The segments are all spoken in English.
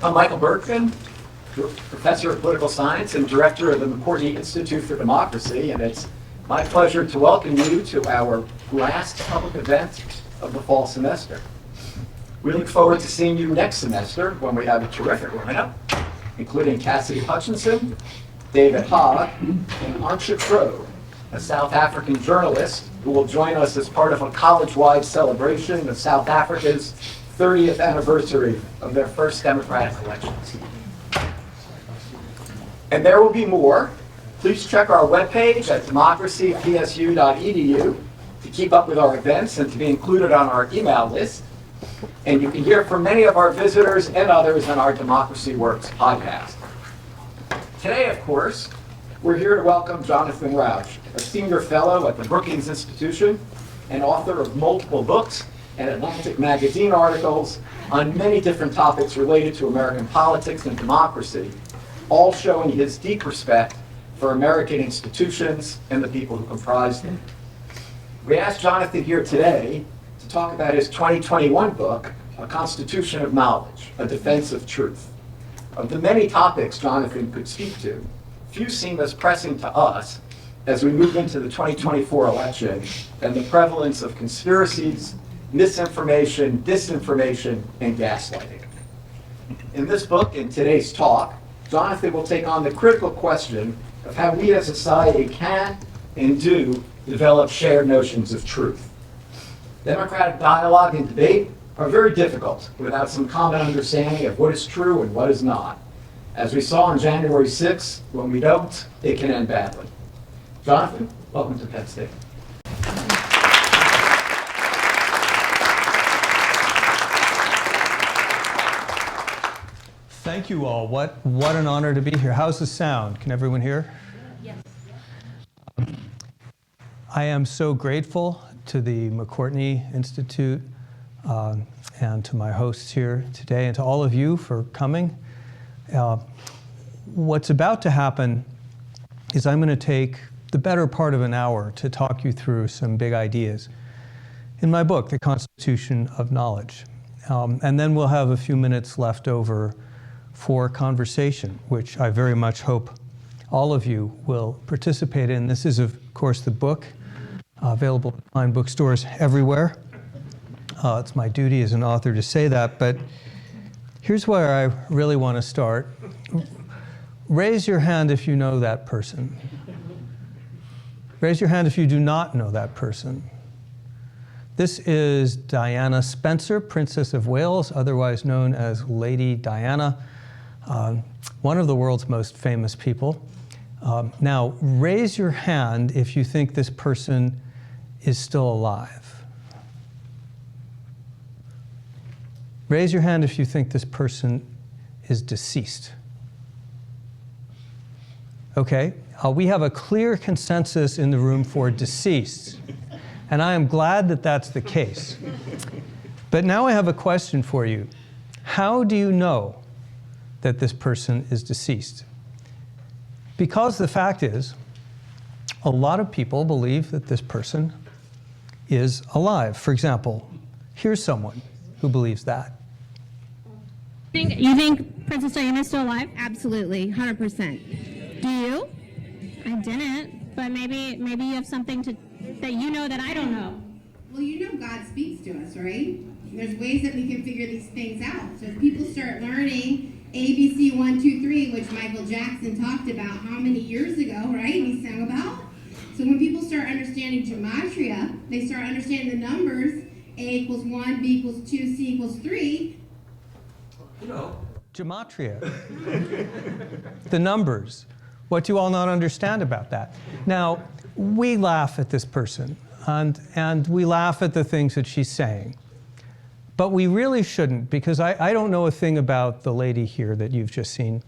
I'm Michael Berkman, Professor of Political Science and Director of the McCourtney Institute for Democracy, and it's my pleasure to welcome you to our last public event of the fall semester. We look forward to seeing you next semester when we have a terrific lineup, including Cassidy Hutchinson, David Hogg, and Ansha Crow, a South African journalist who will join us as part of a college-wide celebration of South Africa's 30th anniversary of their first democratic elections. And there will be more. Please check our webpage at democracypsu.edu to keep up with our events and to be included on our email list. And you can hear from many of our visitors and others on our Democracy Works podcast. Today, of course, we're here to welcome Jonathan Rauch, a senior fellow at the Brookings Institution and author of multiple books and Atlantic magazine articles on many different topics related to American politics and democracy, all showing his deep respect for American institutions and the people who comprise them. We asked Jonathan here today to talk about his 2021 book, A Constitution of Knowledge, A Defense of Truth. Of the many topics Jonathan could speak to, few seem as pressing to us as we move into the 2024 election and the prevalence of conspiracies, misinformation, disinformation, and gaslighting. In this book and today's talk, Jonathan will take on the critical question of how we as a society can and do develop shared notions of truth. Democratic dialogue and debate are very difficult without some common understanding of what is true and what is not. As we saw on January 6th, when we don't, it can end badly. Jonathan, welcome to Penn State. Thank you all. What an honor to be here. How's the sound? Can everyone hear? Yes. I am so grateful to the McCourtney Institute and to my hosts here today and to all of you for coming. What's about to happen is I'm going to take the better part of an hour to talk you through some big ideas in my book, The Constitution of Knowledge. And then we'll have a few minutes left over for conversation, which I very much hope all of you will participate in. This is, of course, the book available at fine bookstores everywhere. It's my duty as an author to say that, but here's where I really want to start. Raise your hand if you know that person. Raise your hand if you do not know that person. This is Diana Spencer, Princess of Wales, otherwise known as Lady Diana, one of the world's most famous people. Now, raise your hand if you think this person is still alive. Raise your hand if you think this person is deceased. Okay, we have a clear consensus in the room for deceased, and I am glad that that's the case. But now I have a question for you. How do you know that this person is deceased? Because the fact is, a lot of people believe that this person is alive. For example, here's someone who believes that. You think Princess Diana is still alive? Absolutely, 100%. Do you? I didn't, but maybe you have something that you know that I don't know. Well, you know God speaks to us, right? There's ways that we can figure these things out. So if people start learning ABC 1, 2, 3, which Michael Jackson talked about how many years ago, right? He sang about. So when people start understanding gematria, they start understanding the numbers, A equals 1, B equals 2, C equals 3. You know, gematria. The numbers. What do you all not understand about that? Now, we laugh at this person, and we laugh at the things that she's saying. But we really shouldn't, because I don't know a thing about the lady here that you've just seen.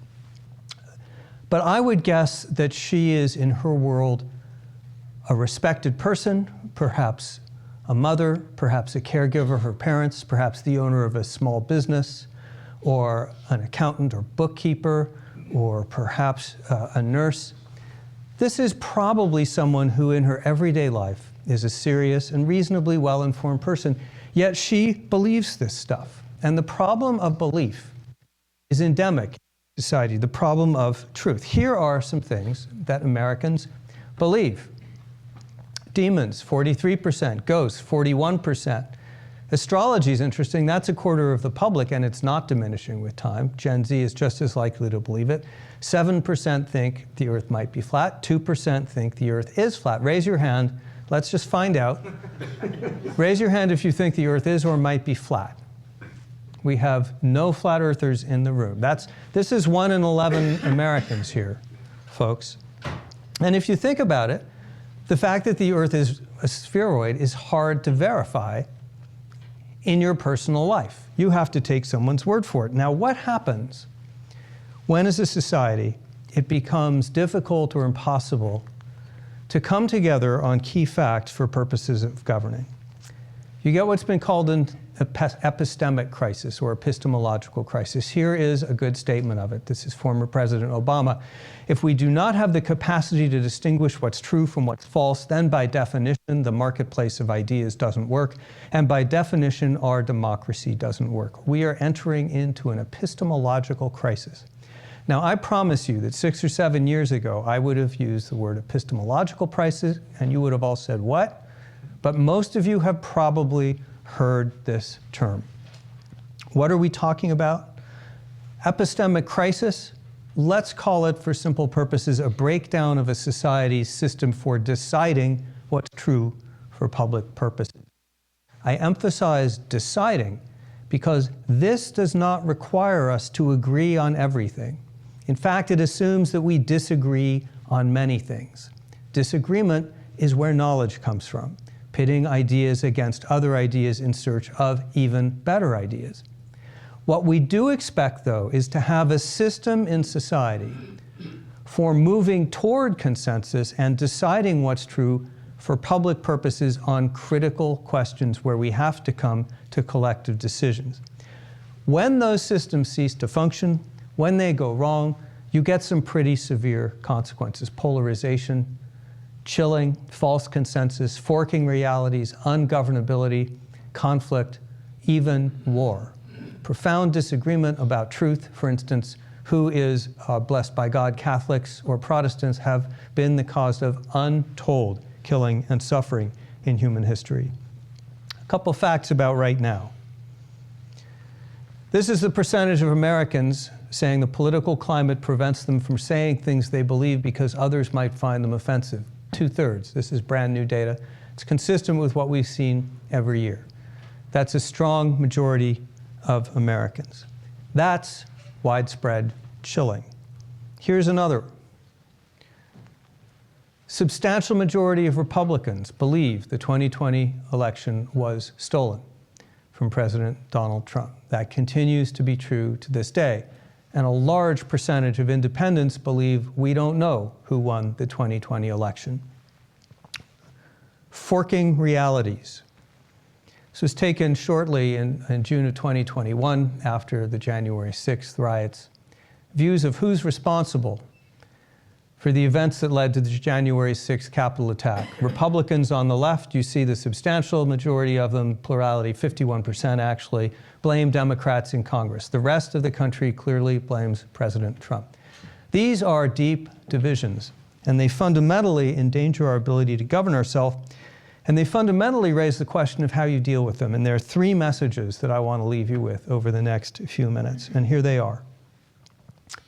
But I would guess that she is, in her world, a respected person, perhaps a mother, perhaps a caregiver of her parents, perhaps the owner of a small business, or an accountant or bookkeeper, or perhaps a nurse. This is probably someone who in her everyday life is a serious and reasonably well-informed person, yet she believes this stuff. And the problem of belief is endemic in society, the problem of truth. Here are some things that Americans believe. Demons, 43%. Ghosts, 41%. Astrology is interesting. That's a quarter of the public, and it's not diminishing with time. Gen Z is just as likely to believe it. 7% think the Earth might be flat. 2% think the Earth is flat. Raise your hand. Let's just find out. Raise your hand if you think the Earth is or might be flat. We have no flat earthers in the room. This is 1 in 11 Americans here, folks. And if you think about it, the fact that the Earth is a spheroid is hard to verify in your personal life. You have to take someone's word for it. Now, what happens when, as a society, it becomes difficult or impossible to come together on key facts for purposes of governing? You get what's been called an epistemic crisis or epistemological crisis. Here is a good statement of it. This is former President Obama. If we do not have the capacity to distinguish what's true from what's false, then by definition, the marketplace of ideas doesn't work. And by definition, our democracy doesn't work. We are entering into an epistemological crisis. Now, I promise you that 6 or 7 years ago, I would have used the word epistemological crisis, and you would have all said, what? But most of you have probably heard this term. What are we talking about? Epistemic crisis? Let's call it, for simple purposes, a breakdown of a society's system for deciding what's true for public purposes. I emphasize deciding because this does not require us to agree on everything. In fact, it assumes that we disagree on many things. Disagreement is where knowledge comes from, pitting ideas against other ideas in search of even better ideas. What we do expect, though, is to have a system in society for moving toward consensus and deciding what's true for public purposes on critical questions where we have to come to collective decisions. When those systems cease to function, when they go wrong, you get some pretty severe consequences: polarization, chilling, false consensus, forking realities, ungovernability, conflict, even war. Profound disagreement about truth, for instance, who is blessed by God, Catholics or Protestants, have been the cause of untold killing and suffering in human history. A couple facts about right now. This is the percentage of Americans saying the political climate prevents them from saying things they believe because others might find them offensive. 2/3. This is brand new data. It's consistent with what we've seen every year. That's a strong majority of Americans. That's widespread chilling. Here's another. Substantial majority of Republicans believe the 2020 election was stolen from President Donald Trump. That continues to be true to this day. And a large percentage of independents believe we don't know who won the 2020 election. Forking realities. This was taken shortly in June of 2021 after the January 6th riots. Views of who's responsible for the events that led to the January 6th Capitol attack. Republicans on the left, you see the substantial majority of them, plurality, 51% actually, blame Democrats in Congress. The rest of the country clearly blames President Trump. These are deep divisions, and they fundamentally endanger our ability to govern ourselves, and they fundamentally raise the question of how you deal with them. And there are 3 messages that I want to leave you with over the next few minutes, and here they are.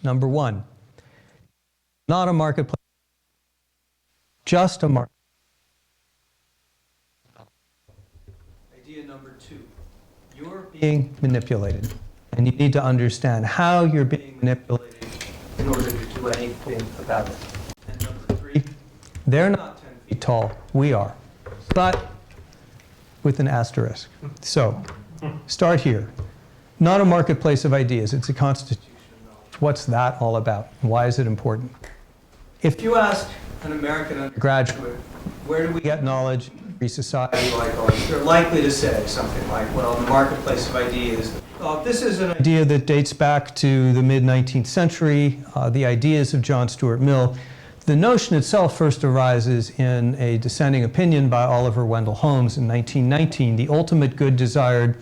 Number 1, not a marketplace, just a market. Idea number 2, you're being manipulated, and you need to understand how you're being manipulated in order to do anything about it. And number 3, they're not 10 feet tall, we are, but with an asterisk. So, start here. Not a marketplace of ideas, it's a constitution of knowledge. What's that all about? Why is it important? If you ask an American undergraduate, where do we get knowledge in a free society like ours, they're likely to say something like, well, the marketplace of ideas. This is an idea that dates back to the mid-19th century, the ideas of John Stuart Mill. The notion itself first arises in a dissenting opinion by Oliver Wendell Holmes in 1919. The ultimate good desired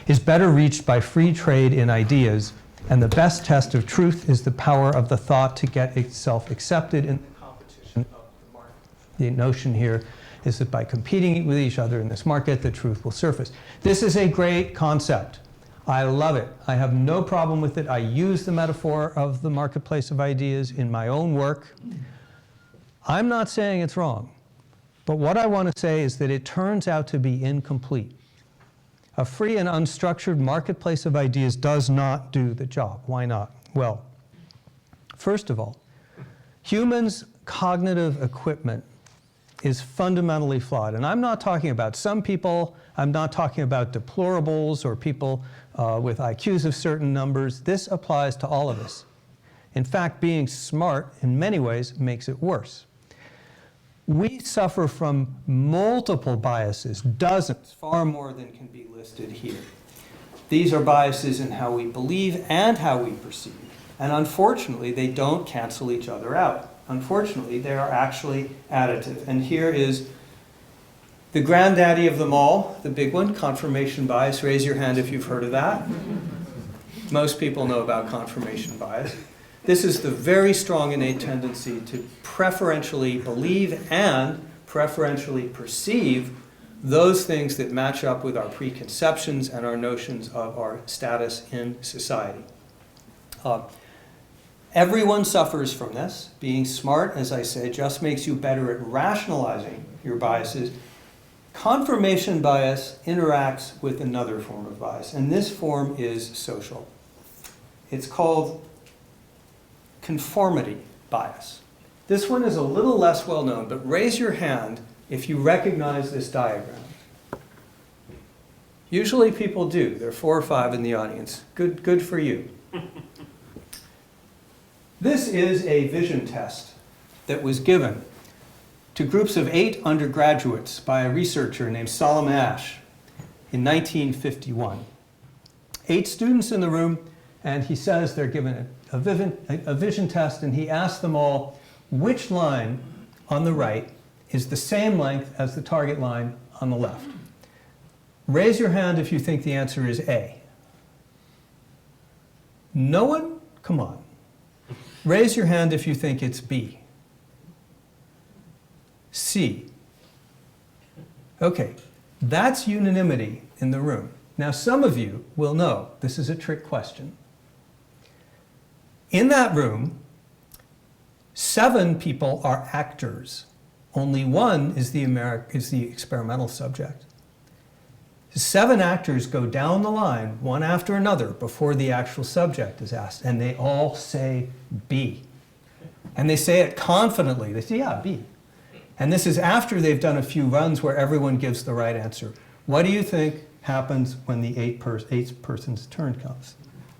is better reached by free trade in ideas And the best test of truth is the power of the thought to get itself accepted in the competition of the market. The notion here is that by competing with each other in this market, the truth will surface. This is a great concept. I love it. I have no problem with it. I use the metaphor of the marketplace of ideas in my own work. I'm not saying it's wrong, but what I want to say is that it turns out to be incomplete. A free and unstructured marketplace of ideas does not do the job. Why not? Well, first of all, humans' cognitive equipment is fundamentally flawed. And I'm not talking about some people. I'm not talking about deplorables or people with IQs of certain numbers. This applies to all of us. In fact, being smart in many ways makes it worse. We suffer from multiple biases, dozens, far more than can be listed here. These are biases in how we believe and how we perceive. And unfortunately, they don't cancel each other out. Unfortunately, they are actually additive. And here is the granddaddy of them all, the big one, confirmation bias. Raise your hand if you've heard of that. Most people know about confirmation bias. This is the very strong innate tendency to preferentially believe and preferentially perceive those things that match up with our preconceptions and our notions of our status in society. Everyone suffers from this. Being smart, as I say, just makes you better at rationalizing your biases. Confirmation bias interacts with another form of bias, and this form is social. It's called conformity bias. This one is a little less well known, but raise your hand if you recognize this diagram. Usually people do. There are 4 or 5 in the audience. Good for you. This is a vision test that was given to groups of 8 undergraduates by a researcher named Solomon Asch in 1951. 8 students in the room, and he says they're given a vision test, and he asked them all which line on the right is the same length as the target line on the left. Raise your hand if you think the answer is A. No one? Come on. Raise your hand if you think it's B. C. Okay, that's unanimity in the room. Now, some of you will know this is a trick question. In that room, 7 people are actors. Only 1 is the experimental subject. 7 actors go down the line, one after another, before the actual subject is asked, and they all say B. And they say it confidently. They say, yeah, B. And this is after they've done a few runs where everyone gives the right answer. What do you think happens when the 8th person's turn comes?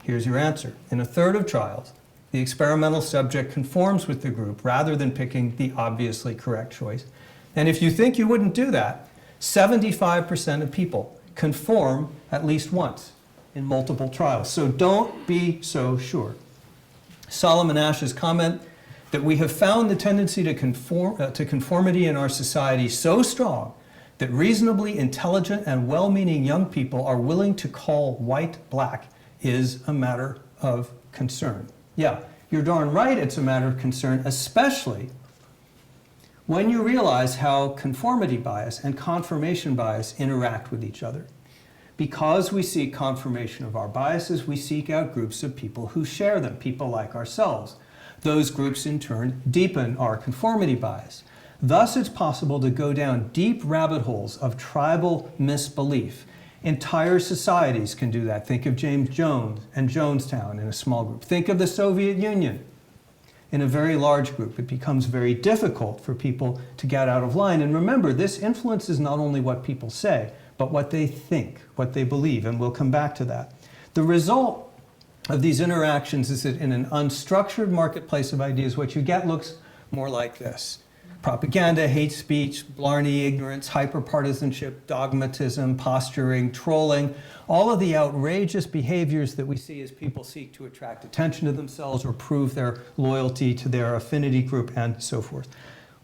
Here's your answer. In a third of trials, the experimental subject conforms with the group rather than picking the obviously correct choice. And if you think you wouldn't do that, 75% of people conform at least once in multiple trials. So don't be so sure. Solomon Asch's comment that we have found the tendency to conformity in our society so strong that reasonably intelligent and well-meaning young people are willing to call white black is a matter of concern. Yeah, you're darn right it's a matter of concern, especially when you realize how conformity bias and confirmation bias interact with each other. Because we seek confirmation of our biases, we seek out groups of people who share them, people like ourselves. Those groups, in turn, deepen our conformity bias. Thus, it's possible to go down deep rabbit holes of tribal misbelief. Entire societies can do that. Think of James Jones and Jonestown in a small group. Think of the Soviet Union. In a very large group, it becomes very difficult for people to get out of line. And remember, this influences not only what people say, but what they think, what they believe, and we'll come back to that. The result of these interactions is that in an unstructured marketplace of ideas, what you get looks more like this. Propaganda, hate speech, blarney, ignorance, hyperpartisanship, dogmatism, posturing, trolling, all of the outrageous behaviors that we see as people seek to attract attention to themselves or prove their loyalty to their affinity group and so forth.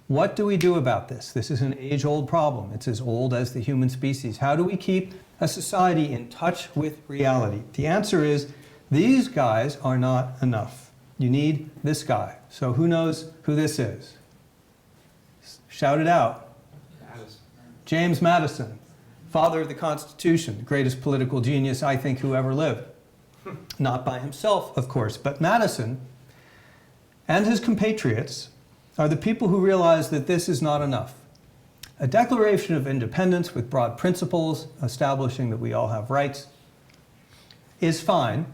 What do we do about this? This is an age-old problem. It's as old as the human species. How do we keep a society in touch with reality? The answer is These guys are not enough. You need this guy. So who knows who this is? Shout it out. James Madison, father of the Constitution, the greatest political genius I think who ever lived. Not by himself, of course, but Madison and his compatriots are the people who realize that this is not enough. A Declaration of Independence with broad principles establishing that we all have rights is fine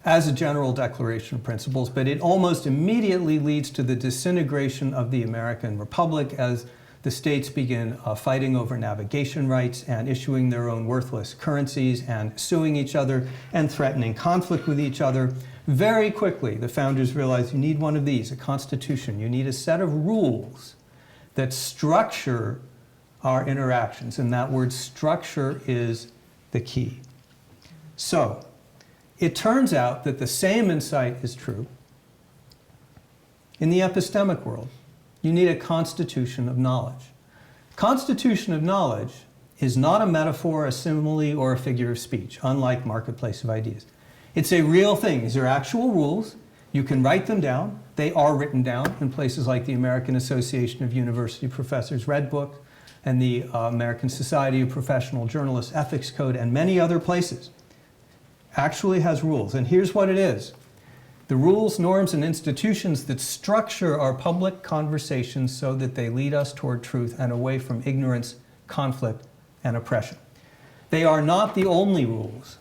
as a general declaration of principles, but it almost immediately leads to the disintegration of the American Republic as the states begin fighting over navigation rights and issuing their own worthless currencies and suing each other and threatening conflict with each other. Very quickly, the founders realized you need one of these, a constitution. You need a set of rules that structure our interactions, and that word structure is the key. So, it turns out that the same insight is true in the epistemic world. You need a constitution of knowledge. Constitution of knowledge is not a metaphor, a simile, or a figure of speech, unlike marketplace of ideas. It's a real thing. These are actual rules. You can write them down. They are written down in places like the American Association of University Professors Red Book and the American Society of Professional Journalists Ethics Code and many other places. Actually has rules. And here's what it is. The rules, norms, and institutions that structure our public conversations so that they lead us toward truth and away from ignorance, conflict, and oppression. They are not the only rules.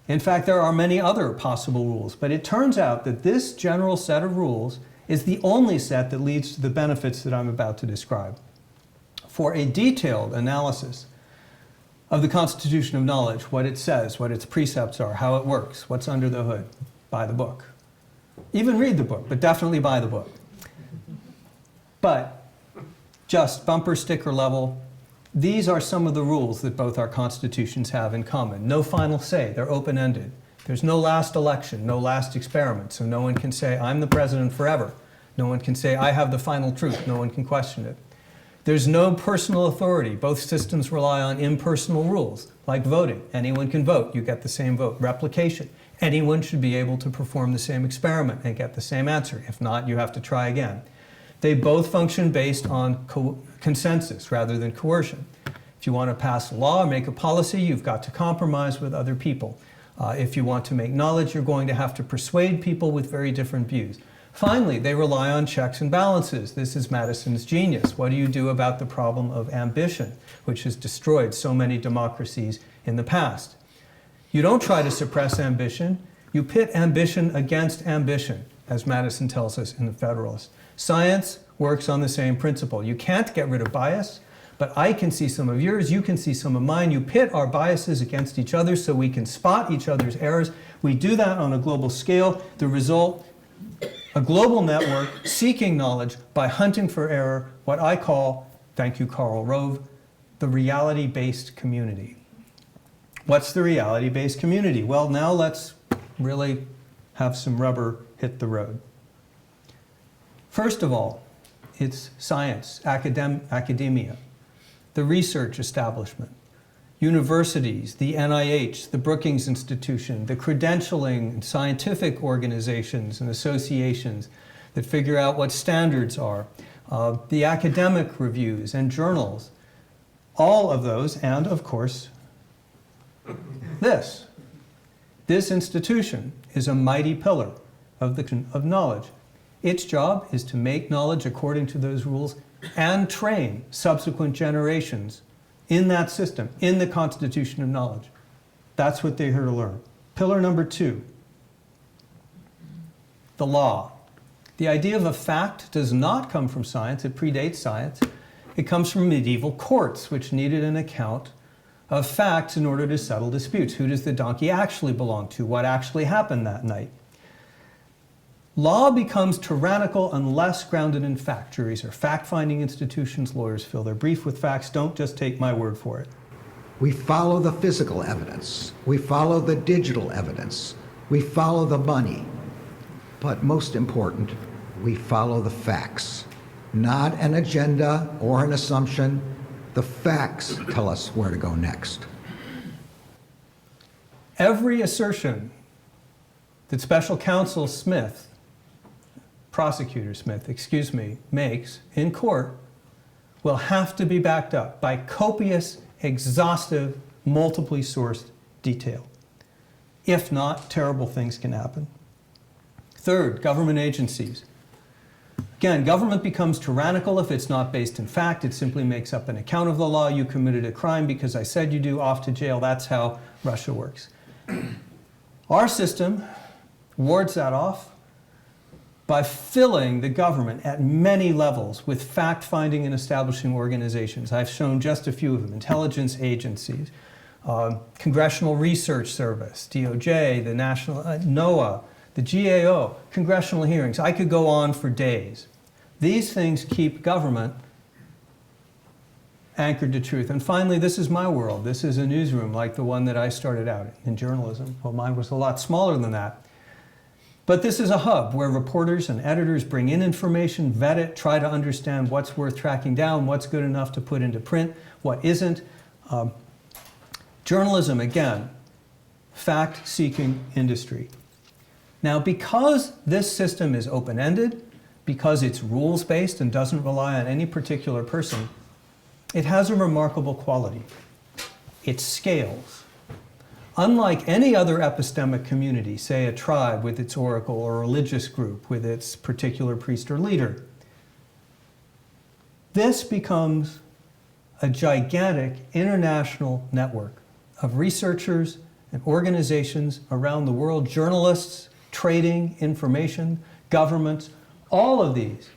In fact, there are many other possible rules, but it turns out that this general set of rules is the only set that leads to the benefits that I'm about to describe. For a detailed analysis of the Constitution of Knowledge, what it says, what its precepts are, how it works, what's under the hood, buy the book. Even read the book, but definitely buy the book. But just bumper sticker level, these are some of the rules that both our constitutions have in common. No final say, they're open-ended. There's no last election, no last experiment, so no one can say, I'm the president forever. No one can say, I have the final truth. No one can question it. There's no personal authority. Both systems rely on impersonal rules, like voting. Anyone can vote, you get the same vote. Replication. Anyone should be able to perform the same experiment and get the same answer. If not, you have to try again. They both function based on consensus rather than coercion. If you want to pass a law or make a policy, you've got to compromise with other people. If you want to make knowledge, you're going to have to persuade people with very different views. Finally, they rely on checks and balances. This is Madison's genius. What do you do about the problem of ambition, which has destroyed so many democracies in the past? You don't try to suppress ambition. You pit ambition against ambition, as Madison tells us in The Federalist. Science works on the same principle. You can't get rid of bias, but I can see some of yours, you can see some of mine. You pit our biases against each other so we can spot each other's errors. We do that on a global scale. The result, a global network seeking knowledge by hunting for error, what I call, thank you Karl Rove, the reality-based community. What's the reality-based community? Well, now let's really have some rubber hit the road. First of all, it's science, academia, the research establishment, universities, the NIH, the Brookings Institution, the credentialing and scientific organizations and associations that figure out what standards are, the academic reviews and journals, all of those, and of course, this institution is a mighty pillar of knowledge. Its job is to make knowledge according to those rules and train subsequent generations in that system, in the constitution of knowledge. That's what they're here to learn. Pillar number 2, the law. The idea of a fact does not come from science. It predates science. It comes from medieval courts, which needed an account of facts in order to settle disputes. Who does the donkey actually belong to? What actually happened that night? Law becomes tyrannical unless grounded in fact. Juries are fact-finding institutions. Lawyers fill their brief with facts. Don't just take my word for it. We follow the physical evidence. We follow the digital evidence. We follow the money. But most important, we follow the facts. Not an agenda or an assumption. The facts tell us where to go next. Every assertion that Special Counsel Smith, Prosecutor Smith, excuse me, makes in court will have to be backed up by copious, exhaustive, multiply sourced detail. If not, terrible things can happen. Third, government agencies. Again, government becomes tyrannical if it's not based in fact. It simply makes up an account of the law. You committed a crime because I said you do, off to jail. That's how Russia works. Our system wards that off by filling the government at many levels with fact-finding and establishing organizations. I've shown just a few of them: intelligence agencies, Congressional Research Service, DOJ, the National, NOAA, the GAO, congressional hearings. I could go on for days. These things keep government anchored to truth. And finally, this is my world. This is a newsroom like the one that I started out in journalism. Well, mine was a lot smaller than that. But this is a hub where reporters and editors bring in information, vet it, try to understand what's worth tracking down, what's good enough to put into print, what isn't. Journalism, again, fact-seeking industry. Now, because this system is open-ended, because it's rules-based and doesn't rely on any particular person, it has a remarkable quality. It scales. Unlike any other epistemic community, say a tribe with its oracle or a religious group with its particular priest or leader, this becomes a gigantic international network of researchers and organizations around the world, journalists, trading, information, governments. All of these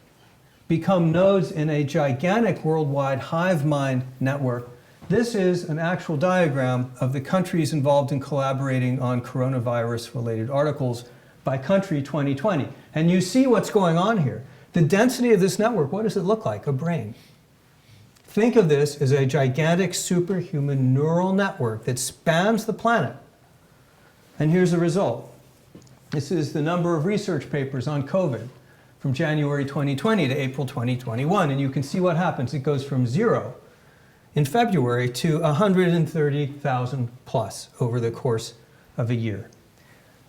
become nodes in a gigantic worldwide hive mind network. This is an actual diagram of the countries involved in collaborating on coronavirus-related articles by country 2020. And you see what's going on here. The density of this network, what does it look like? A brain. Think of this as a gigantic superhuman neural network that spans the planet. And here's the result. This is the number of research papers on COVID from January 2020 to April 2021. And you can see what happens. It goes from 0 in February to 130,000 plus over the course of a year.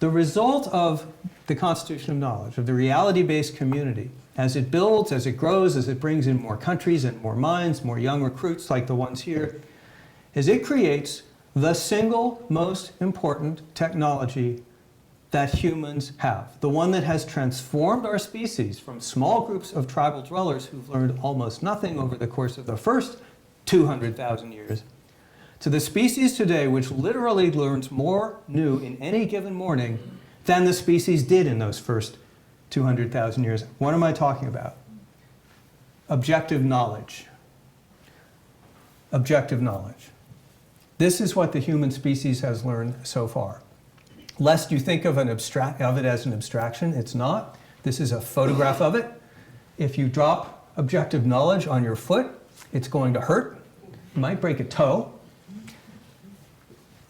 The result of the Constitution of Knowledge, of the reality-based community, as it builds, as it grows, as it brings in more countries and more minds, more young recruits like the ones here, is it creates the single most important technology that humans have. The one that has transformed our species from small groups of tribal dwellers who've learned almost nothing over the course of the first 200,000 years, to the species today which literally learns more new in any given morning than the species did in those first 200,000 years. What am I talking about? Objective knowledge. Objective knowledge. This is what the human species has learned so far. Lest you think of it as an abstraction, it's not. This is a photograph of it. If you drop objective knowledge on your foot, it's going to hurt. You might break a toe.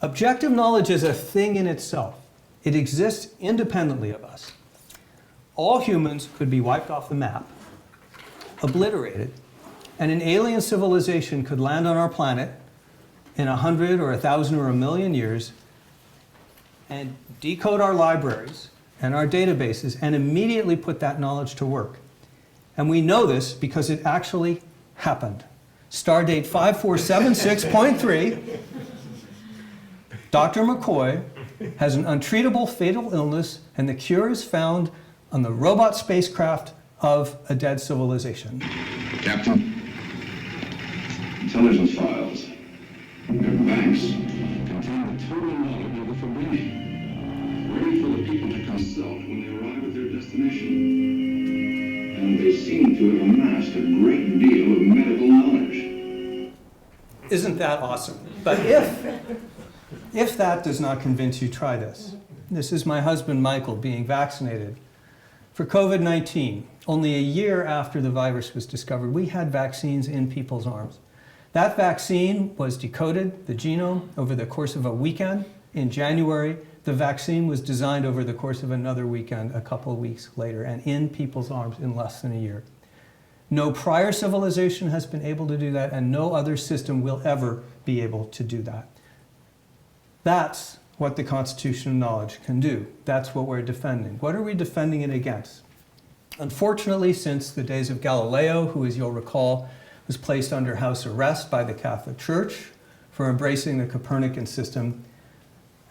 Objective knowledge is a thing in itself. It exists independently of us. All humans could be wiped off the map, obliterated, and an alien civilization could land on our planet in 100 or 1,000 or 1,000,000 years and decode our libraries and our databases and immediately put that knowledge to work. And we know this because it actually happened. Stardate 5476.3, Dr. McCoy has an untreatable fatal illness, and the cure is found on the robot spacecraft of a dead civilization. Captain, intelligence files. Their banks contain the total knowledge of the Fabrini, ready for the people to consult when they arrive at their destination. And they seem to have amassed a great deal of medical knowledge. Isn't that awesome? But if that does not convince you, try this. This is my husband, Michael, being vaccinated for COVID-19. Only a year after the virus was discovered, we had vaccines in people's arms. That vaccine was decoded, the genome, over the course of a weekend in January. The vaccine was designed over the course of another weekend, a couple of weeks later, and in people's arms in less than a year. No prior civilization has been able to do that, and no other system will ever be able to do that. That's what the Constitution of Knowledge can do. That's what we're defending. What are we defending it against? Unfortunately, since the days of Galileo, who, as you'll recall, was placed under house arrest by the Catholic Church for embracing the Copernican system,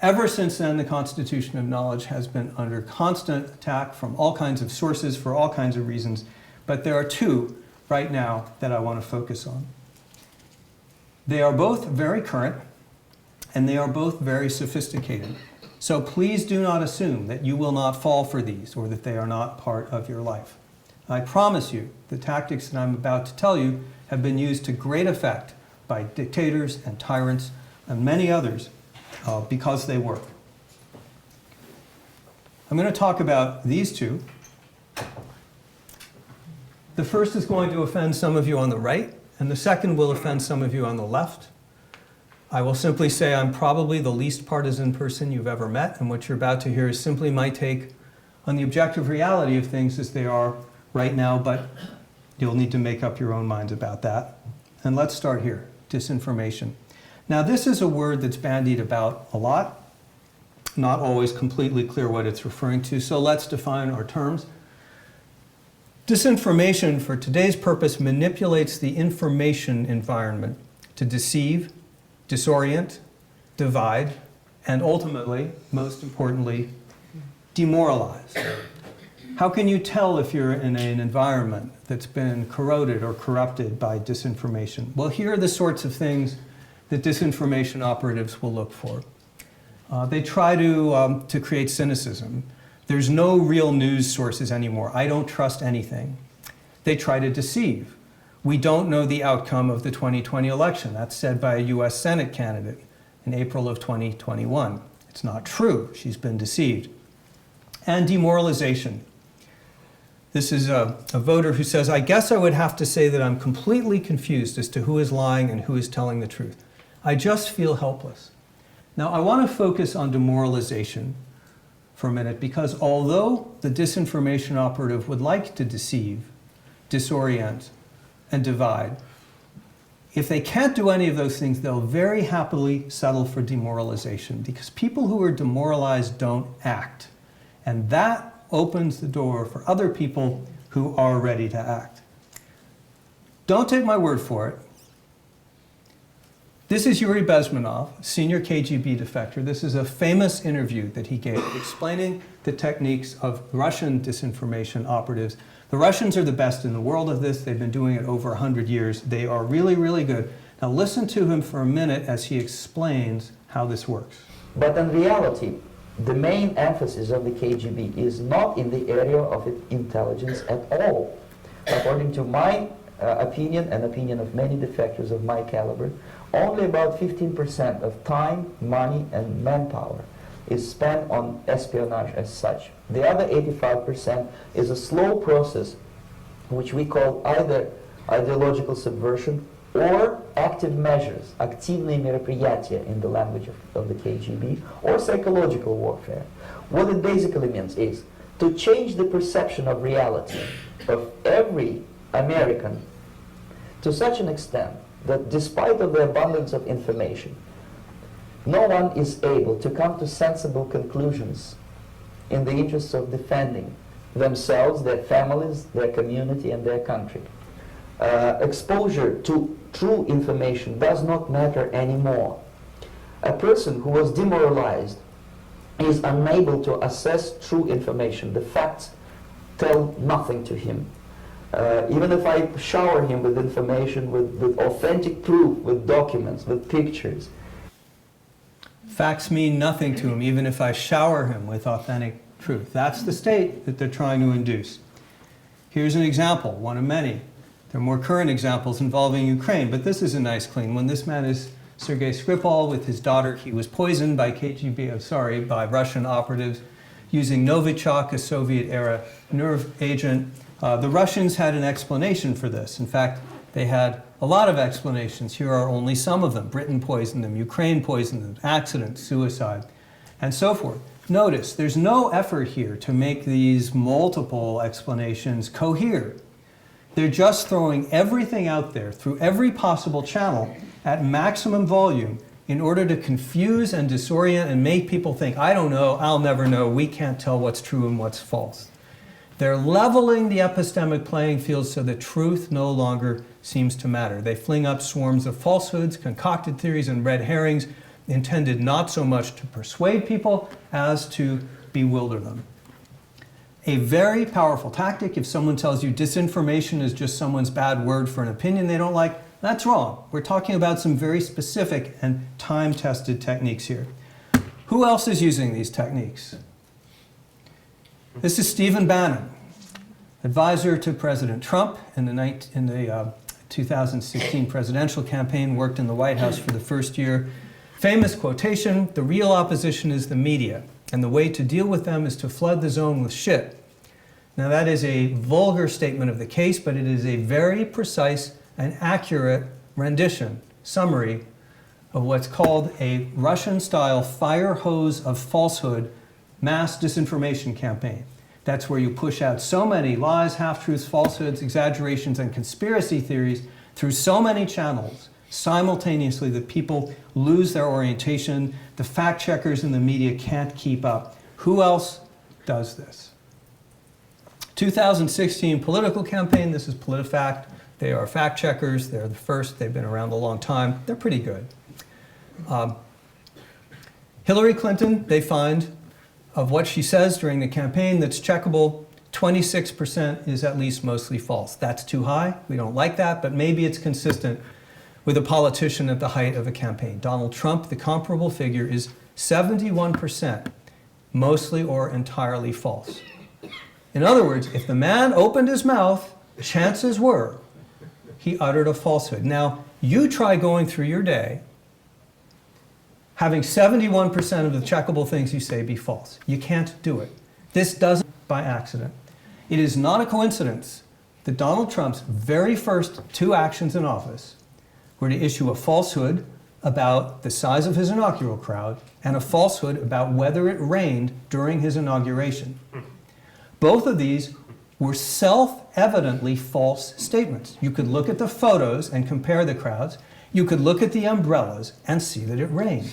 ever since then, the Constitution of Knowledge has been under constant attack from all kinds of sources for all kinds of reasons. But there are two right now that I want to focus on. They are both very current, and they are both very sophisticated. So please do not assume that you will not fall for these or that they are not part of your life. I promise you, the tactics that I'm about to tell you have been used to great effect by dictators and tyrants and many others because they work. I'm going to talk about these two. The first is going to offend some of you on the right, and the second will offend some of you on the left. I will simply say I'm probably the least partisan person you've ever met, and what you're about to hear is simply my take on the objective reality of things as they are right now, but you'll need to make up your own minds about that. And let's start here, disinformation. Now, this is a word that's bandied about a lot, not always completely clear what it's referring to, so let's define our terms. Disinformation, for today's purpose, manipulates the information environment to deceive, disorient, divide, and ultimately, most importantly, demoralize. How can you tell if you're in an environment that's been corroded or corrupted by disinformation? Well, here are the sorts of things that disinformation operatives will look for. They try to create cynicism. There's no real news sources anymore. I don't trust anything. They try to deceive. We don't know the outcome of the 2020 election. That's said by a US Senate candidate in April of 2021. It's not true. She's been deceived. And demoralization. This is a voter who says, I guess I would have to say that I'm completely confused as to who is lying and who is telling the truth. I just feel helpless. Now, I want to focus on demoralization for a minute, because although the disinformation operative would like to deceive, disorient, and divide, if they can't do any of those things, they'll very happily settle for demoralization, because people who are demoralized don't act. And that opens the door for other people who are ready to act. Don't take my word for it. This is Yuri Bezmenov, senior KGB defector. This is a famous interview that he gave explaining the techniques of Russian disinformation operatives. The Russians are the best in the world of this. They've been doing it over 100 years. They are really, really good. Now listen to him for a minute as he explains how this works. But in reality, the main emphasis of the KGB is not in the area of intelligence at all. According to my opinion and opinion of many defectors of my caliber, only about 15% of time, money, and manpower is spent on espionage as such. The other 85% is a slow process which we call either ideological subversion or active measures, активные мероприятия in the language of the KGB, or psychological warfare. What it basically means is to change the perception of reality of every American to such an extent that despite of the abundance of information, no one is able to come to sensible conclusions in the interests of defending themselves, their families, their community, and their country. Exposure to true information does not matter anymore. A person who was demoralized is unable to assess true information. The facts tell nothing to him. Even if I shower him with information, with authentic proof, with documents, with pictures. Facts mean nothing to him, even if I shower him with authentic truth. That's the state that they're trying to induce. Here's an example, one of many. There are more current examples involving Ukraine, but this is a nice clean one. This man is Sergei Skripal with his daughter. He was poisoned by by Russian operatives using Novichok, a Soviet-era nerve agent. The Russians had an explanation for this. In fact, they had a lot of explanations. Here are only some of them. Britain poisoned them, Ukraine poisoned them, accident, suicide, and so forth. Notice, there's no effort here to make these multiple explanations cohere. They're just throwing everything out there through every possible channel at maximum volume in order to confuse and disorient and make people think, I don't know, I'll never know, we can't tell what's true and what's false. They're leveling the epistemic playing field so that truth no longer seems to matter. They fling up swarms of falsehoods, concocted theories, and red herrings intended not so much to persuade people as to bewilder them. A very powerful tactic. If someone tells you disinformation is just someone's bad word for an opinion they don't like, that's wrong. We're talking about some very specific and time-tested techniques here. Who else is using these techniques? This is Stephen Bannon, advisor to President Trump in the 2016 presidential campaign, worked in the White House for the first year. Famous quotation, "The real opposition is the media, and the way to deal with them is to flood the zone with shit." Now that is a vulgar statement of the case, but it is a very precise and accurate rendition, summary, of what's called a Russian-style fire hose of falsehood mass disinformation campaign. That's where you push out so many lies, half-truths, falsehoods, exaggerations, and conspiracy theories through so many channels simultaneously that people lose their orientation. The fact-checkers in the media can't keep up. Who else does this? 2016 political campaign, this is PolitiFact. They are fact-checkers. They're the first. They've been around a long time. They're pretty good. Hillary Clinton, they find, of what she says during the campaign that's checkable, 26% is at least mostly false. That's too high. We don't like that, but maybe it's consistent with a politician at the height of a campaign. Donald Trump, the comparable figure is 71%, mostly or entirely false. In other words, if the man opened his mouth, chances were he uttered a falsehood. Now, you try going through your day having 71% of the checkable things you say be false. You can't do it. This doesn't by accident. It is not a coincidence that Donald Trump's very first 2 actions in office were to issue a falsehood about the size of his inaugural crowd and a falsehood about whether it rained during his inauguration. Both of these were self-evidently false statements. You could look at the photos and compare the crowds. You could look at the umbrellas and see that it rained.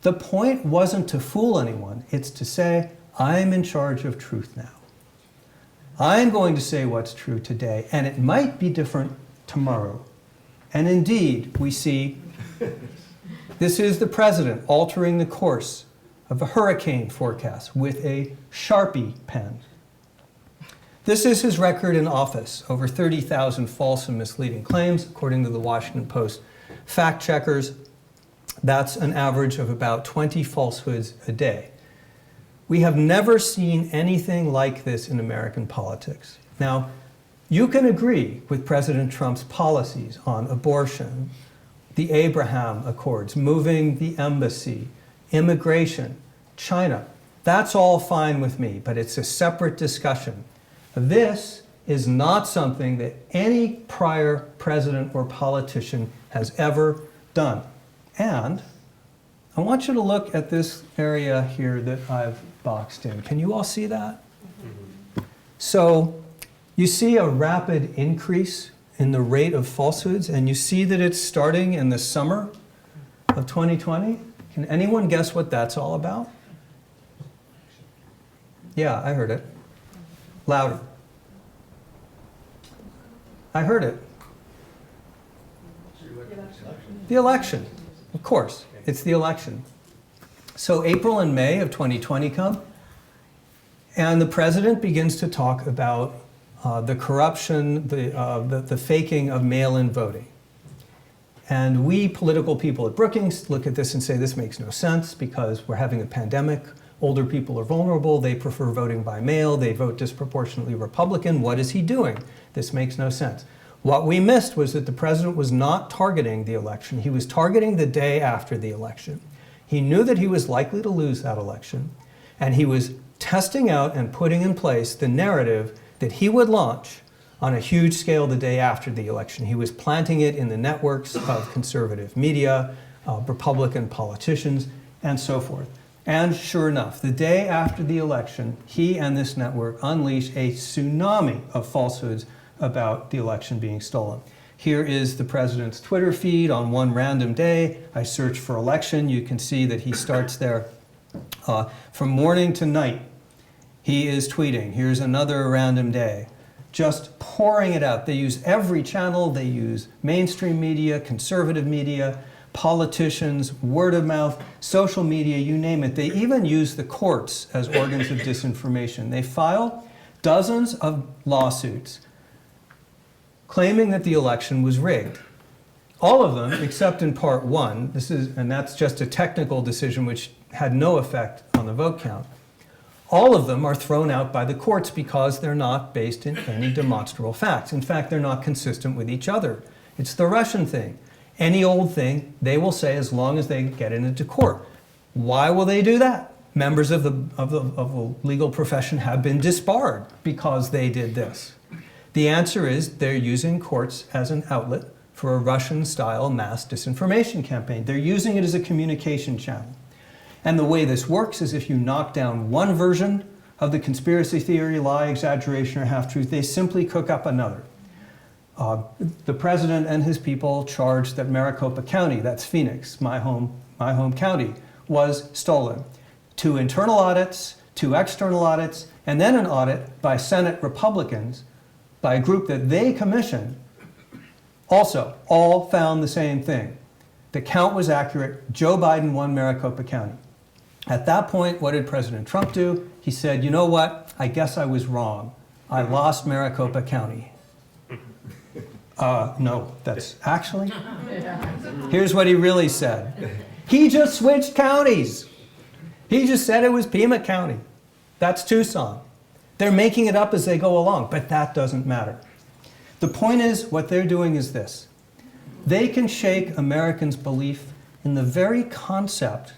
The point wasn't to fool anyone. It's to say, I'm in charge of truth now. I'm going to say what's true today, and it might be different tomorrow. And indeed, we see this is the president altering the course of a hurricane forecast with a Sharpie pen. This is his record in office, over 30,000 false and misleading claims, according to the Washington Post fact checkers. That's an average of about 20 falsehoods a day. We have never seen anything like this in American politics. Now, you can agree with President Trump's policies on abortion, the Abraham Accords, moving the embassy, immigration, China. That's all fine with me, but it's a separate discussion. This is not something that any prior president or politician has ever done. And I want you to look at this area here that I've boxed in. Can you all see that? So you see a rapid increase in the rate of falsehoods, and you see that it's starting in the summer of 2020. Can anyone guess what that's all about? Yeah, I heard it. Louder. I heard it. The election. Of course, it's the election. So April and May of 2020 come, and the president begins to talk about the corruption, the faking of mail-in voting. And we political people at Brookings look at this and say this makes no sense because we're having a pandemic. Older people are vulnerable. They prefer voting by mail. They vote disproportionately Republican. What is he doing? This makes no sense. What we missed was that the president was not targeting the election. He was targeting the day after the election. He knew that he was likely to lose that election, and he was testing out and putting in place the narrative that he would launch on a huge scale the day after the election. He was planting it in the networks of conservative media, Republican politicians, and so forth. And sure enough, the day after the election, he and this network unleashed a tsunami of falsehoods about the election being stolen. Here is the president's Twitter feed on one random day. I search for election. You can see that he starts there from morning to night. He is tweeting. Here's another random day. Just pouring it out. They use every channel. They use mainstream media, conservative media, politicians, word of mouth, social media, you name it. They even use the courts as organs of disinformation. They file dozens of lawsuits claiming that the election was rigged. All of them, except in part one, and that's just a technical decision which had no effect on the vote count. All of them are thrown out by the courts because they're not based in any demonstrable facts. In fact, they're not consistent with each other. It's the Russian thing. Any old thing, they will say as long as they get it into court. Why will they do that? Members of the legal profession have been disbarred because they did this. The answer is they're using courts as an outlet for a Russian-style mass disinformation campaign. They're using it as a communication channel. And the way this works is if you knock down one version of the conspiracy theory, lie, exaggeration, or half-truth, they simply cook up another. The president and his people charged that Maricopa County, that's Phoenix, my home county, was stolen. 2 internal audits, 2 external audits, and then an audit by Senate Republicans, by a group that they commissioned, also all found the same thing. The count was accurate. Joe Biden won Maricopa County. At that point, what did President Trump do? He said, you know what? I guess I was wrong. I lost Maricopa County. No, that's actually, here's what he really said. He just switched counties. He just said it was Pima County. That's Tucson. They're making it up as they go along, but that doesn't matter. The point is, what they're doing is this. They can shake Americans' belief in the very concept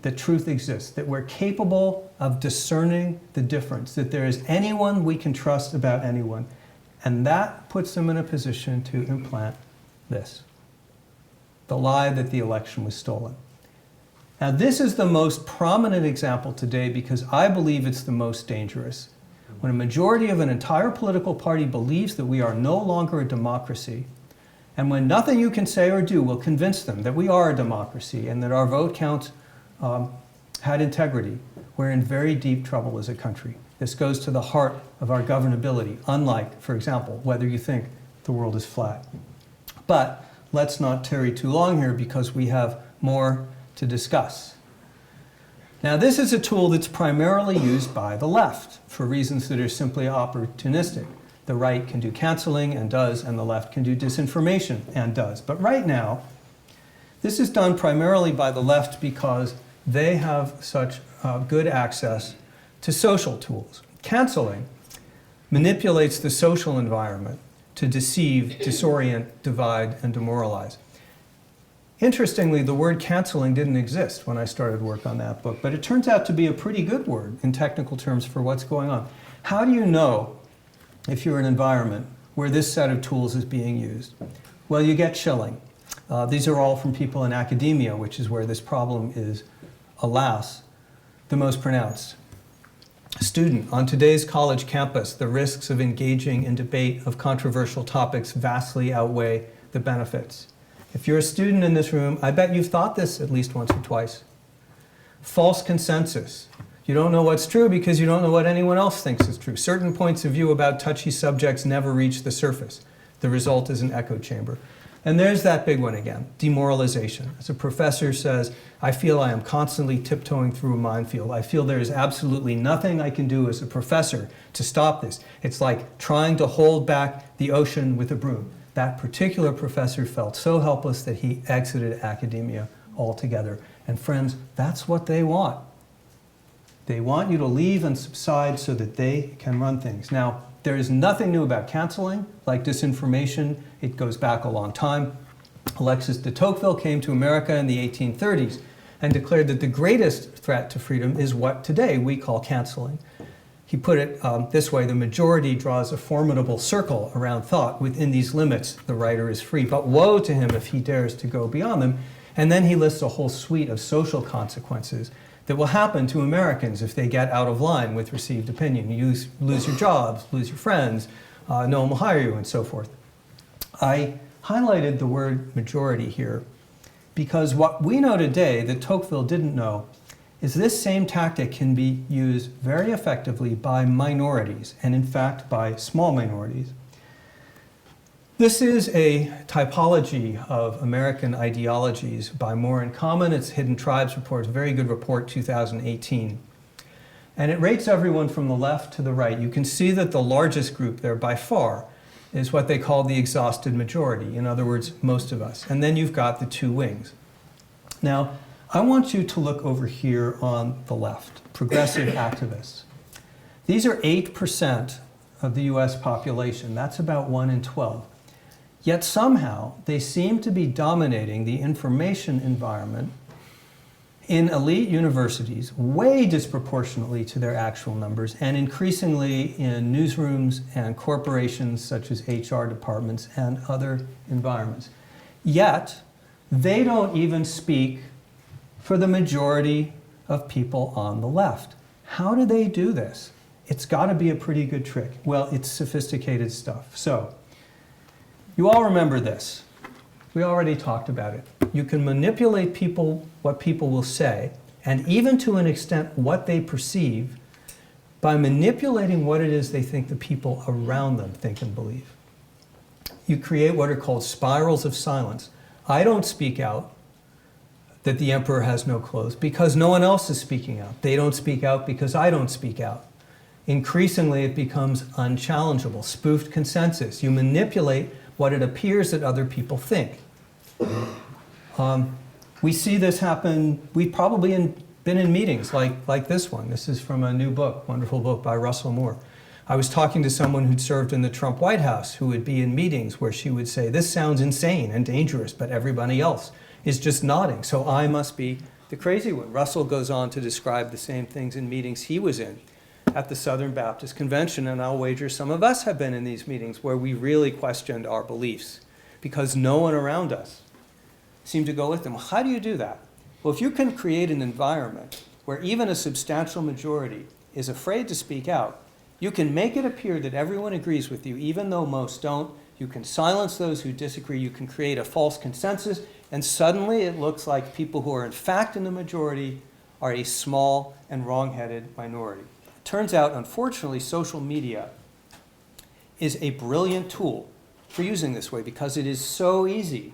that truth exists, that we're capable of discerning the difference, that there is anyone we can trust about anyone. And that puts them in a position to implant this, the lie that the election was stolen. Now, this is the most prominent example today because I believe it's the most dangerous. When a majority of an entire political party believes that we are no longer a democracy, and when nothing you can say or do will convince them that we are a democracy and that our vote count had integrity, we're in very deep trouble as a country. This goes to the heart of our governability, unlike, for example, whether you think the world is flat. But let's not tarry too long here because we have more to discuss. Now, this is a tool that's primarily used by the left for reasons that are simply opportunistic. The right can do canceling and does, and the left can do disinformation and does. But right now, this is done primarily by the left because they have such good access to social tools. Canceling manipulates the social environment to deceive, disorient, divide, and demoralize. Interestingly, the word canceling didn't exist when I started work on that book, but it turns out to be a pretty good word in technical terms for what's going on. How do you know if you're in an environment where this set of tools is being used? Well, you get chilling. These are all from people in academia, which is where this problem is, alas, the most pronounced. Student, on today's college campus, the risks of engaging in debate of controversial topics vastly outweigh the benefits. If you're a student in this room, I bet you've thought this at least once or twice. False consensus. You don't know what's true because you don't know what anyone else thinks is true. Certain points of view about touchy subjects never reach the surface. The result is an echo chamber. And there's that big one again, demoralization. As a professor says, I feel I am constantly tiptoeing through a minefield. I feel there is absolutely nothing I can do as a professor to stop this. It's like trying to hold back the ocean with a broom. That particular professor felt so helpless that he exited academia altogether. And friends, that's what they want. They want you to leave and subside so that they can run things. Now, there is nothing new about canceling, like disinformation. It goes back a long time. Alexis de Tocqueville came to America in the 1830s and declared that the greatest threat to freedom is what today we call canceling. He put it this way: the majority draws a formidable circle around thought. Within these limits, the writer is free. But woe to him if he dares to go beyond them. And then he lists a whole suite of social consequences that will happen to Americans if they get out of line with received opinion. You lose your jobs, lose your friends, no one will hire you, and so forth. I highlighted the word majority here because what we know today that Tocqueville didn't know is this same tactic can be used very effectively by minorities, and in fact by small minorities. This is a typology of American ideologies by Moore and Common. It's Hidden Tribes Report, a very good report, 2018. And it rates everyone from the left to the right. You can see that the largest group there by far is what they call the exhausted majority. In other words, most of us. And then you've got the two wings. Now, I want you to look over here on the left, progressive activists. These are 8% of the US population. That's about 1 in 12. Yet somehow they seem to be dominating the information environment in elite universities way disproportionately to their actual numbers, and increasingly in newsrooms and corporations such as HR departments and other environments. Yet they don't even speak for the majority of people on the left. How do they do this? It's got to be a pretty good trick. Well, it's sophisticated stuff. So, you all remember this. We already talked about it. You can manipulate people, what people will say, and even to an extent what they perceive, by manipulating what it is they think the people around them think and believe. You create what are called spirals of silence. I don't speak out that the emperor has no clothes because no one else is speaking out. They don't speak out because I don't speak out. Increasingly, it becomes unchallengeable, spoofed consensus. You manipulate what it appears that other people think. We see this happen. We've probably been in meetings like this one. This is from a new book, wonderful book by Russell Moore. I was talking to someone who'd served in the Trump White House who would be in meetings where she would say, this sounds insane and dangerous, but everybody else is just nodding, so I must be the crazy one. Russell goes on to describe the same things in meetings he was in at the Southern Baptist Convention, and I'll wager some of us have been in these meetings where we really questioned our beliefs because no one around us seemed to go with them. How do you do that? Well, if you can create an environment where even a substantial majority is afraid to speak out, you can make it appear that everyone agrees with you, even though most don't. You can silence those who disagree. You can create a false consensus, and suddenly it looks like people who are in fact in the majority are a small and wrong-headed minority. It turns out, unfortunately, social media is a brilliant tool for using this way because it is so easy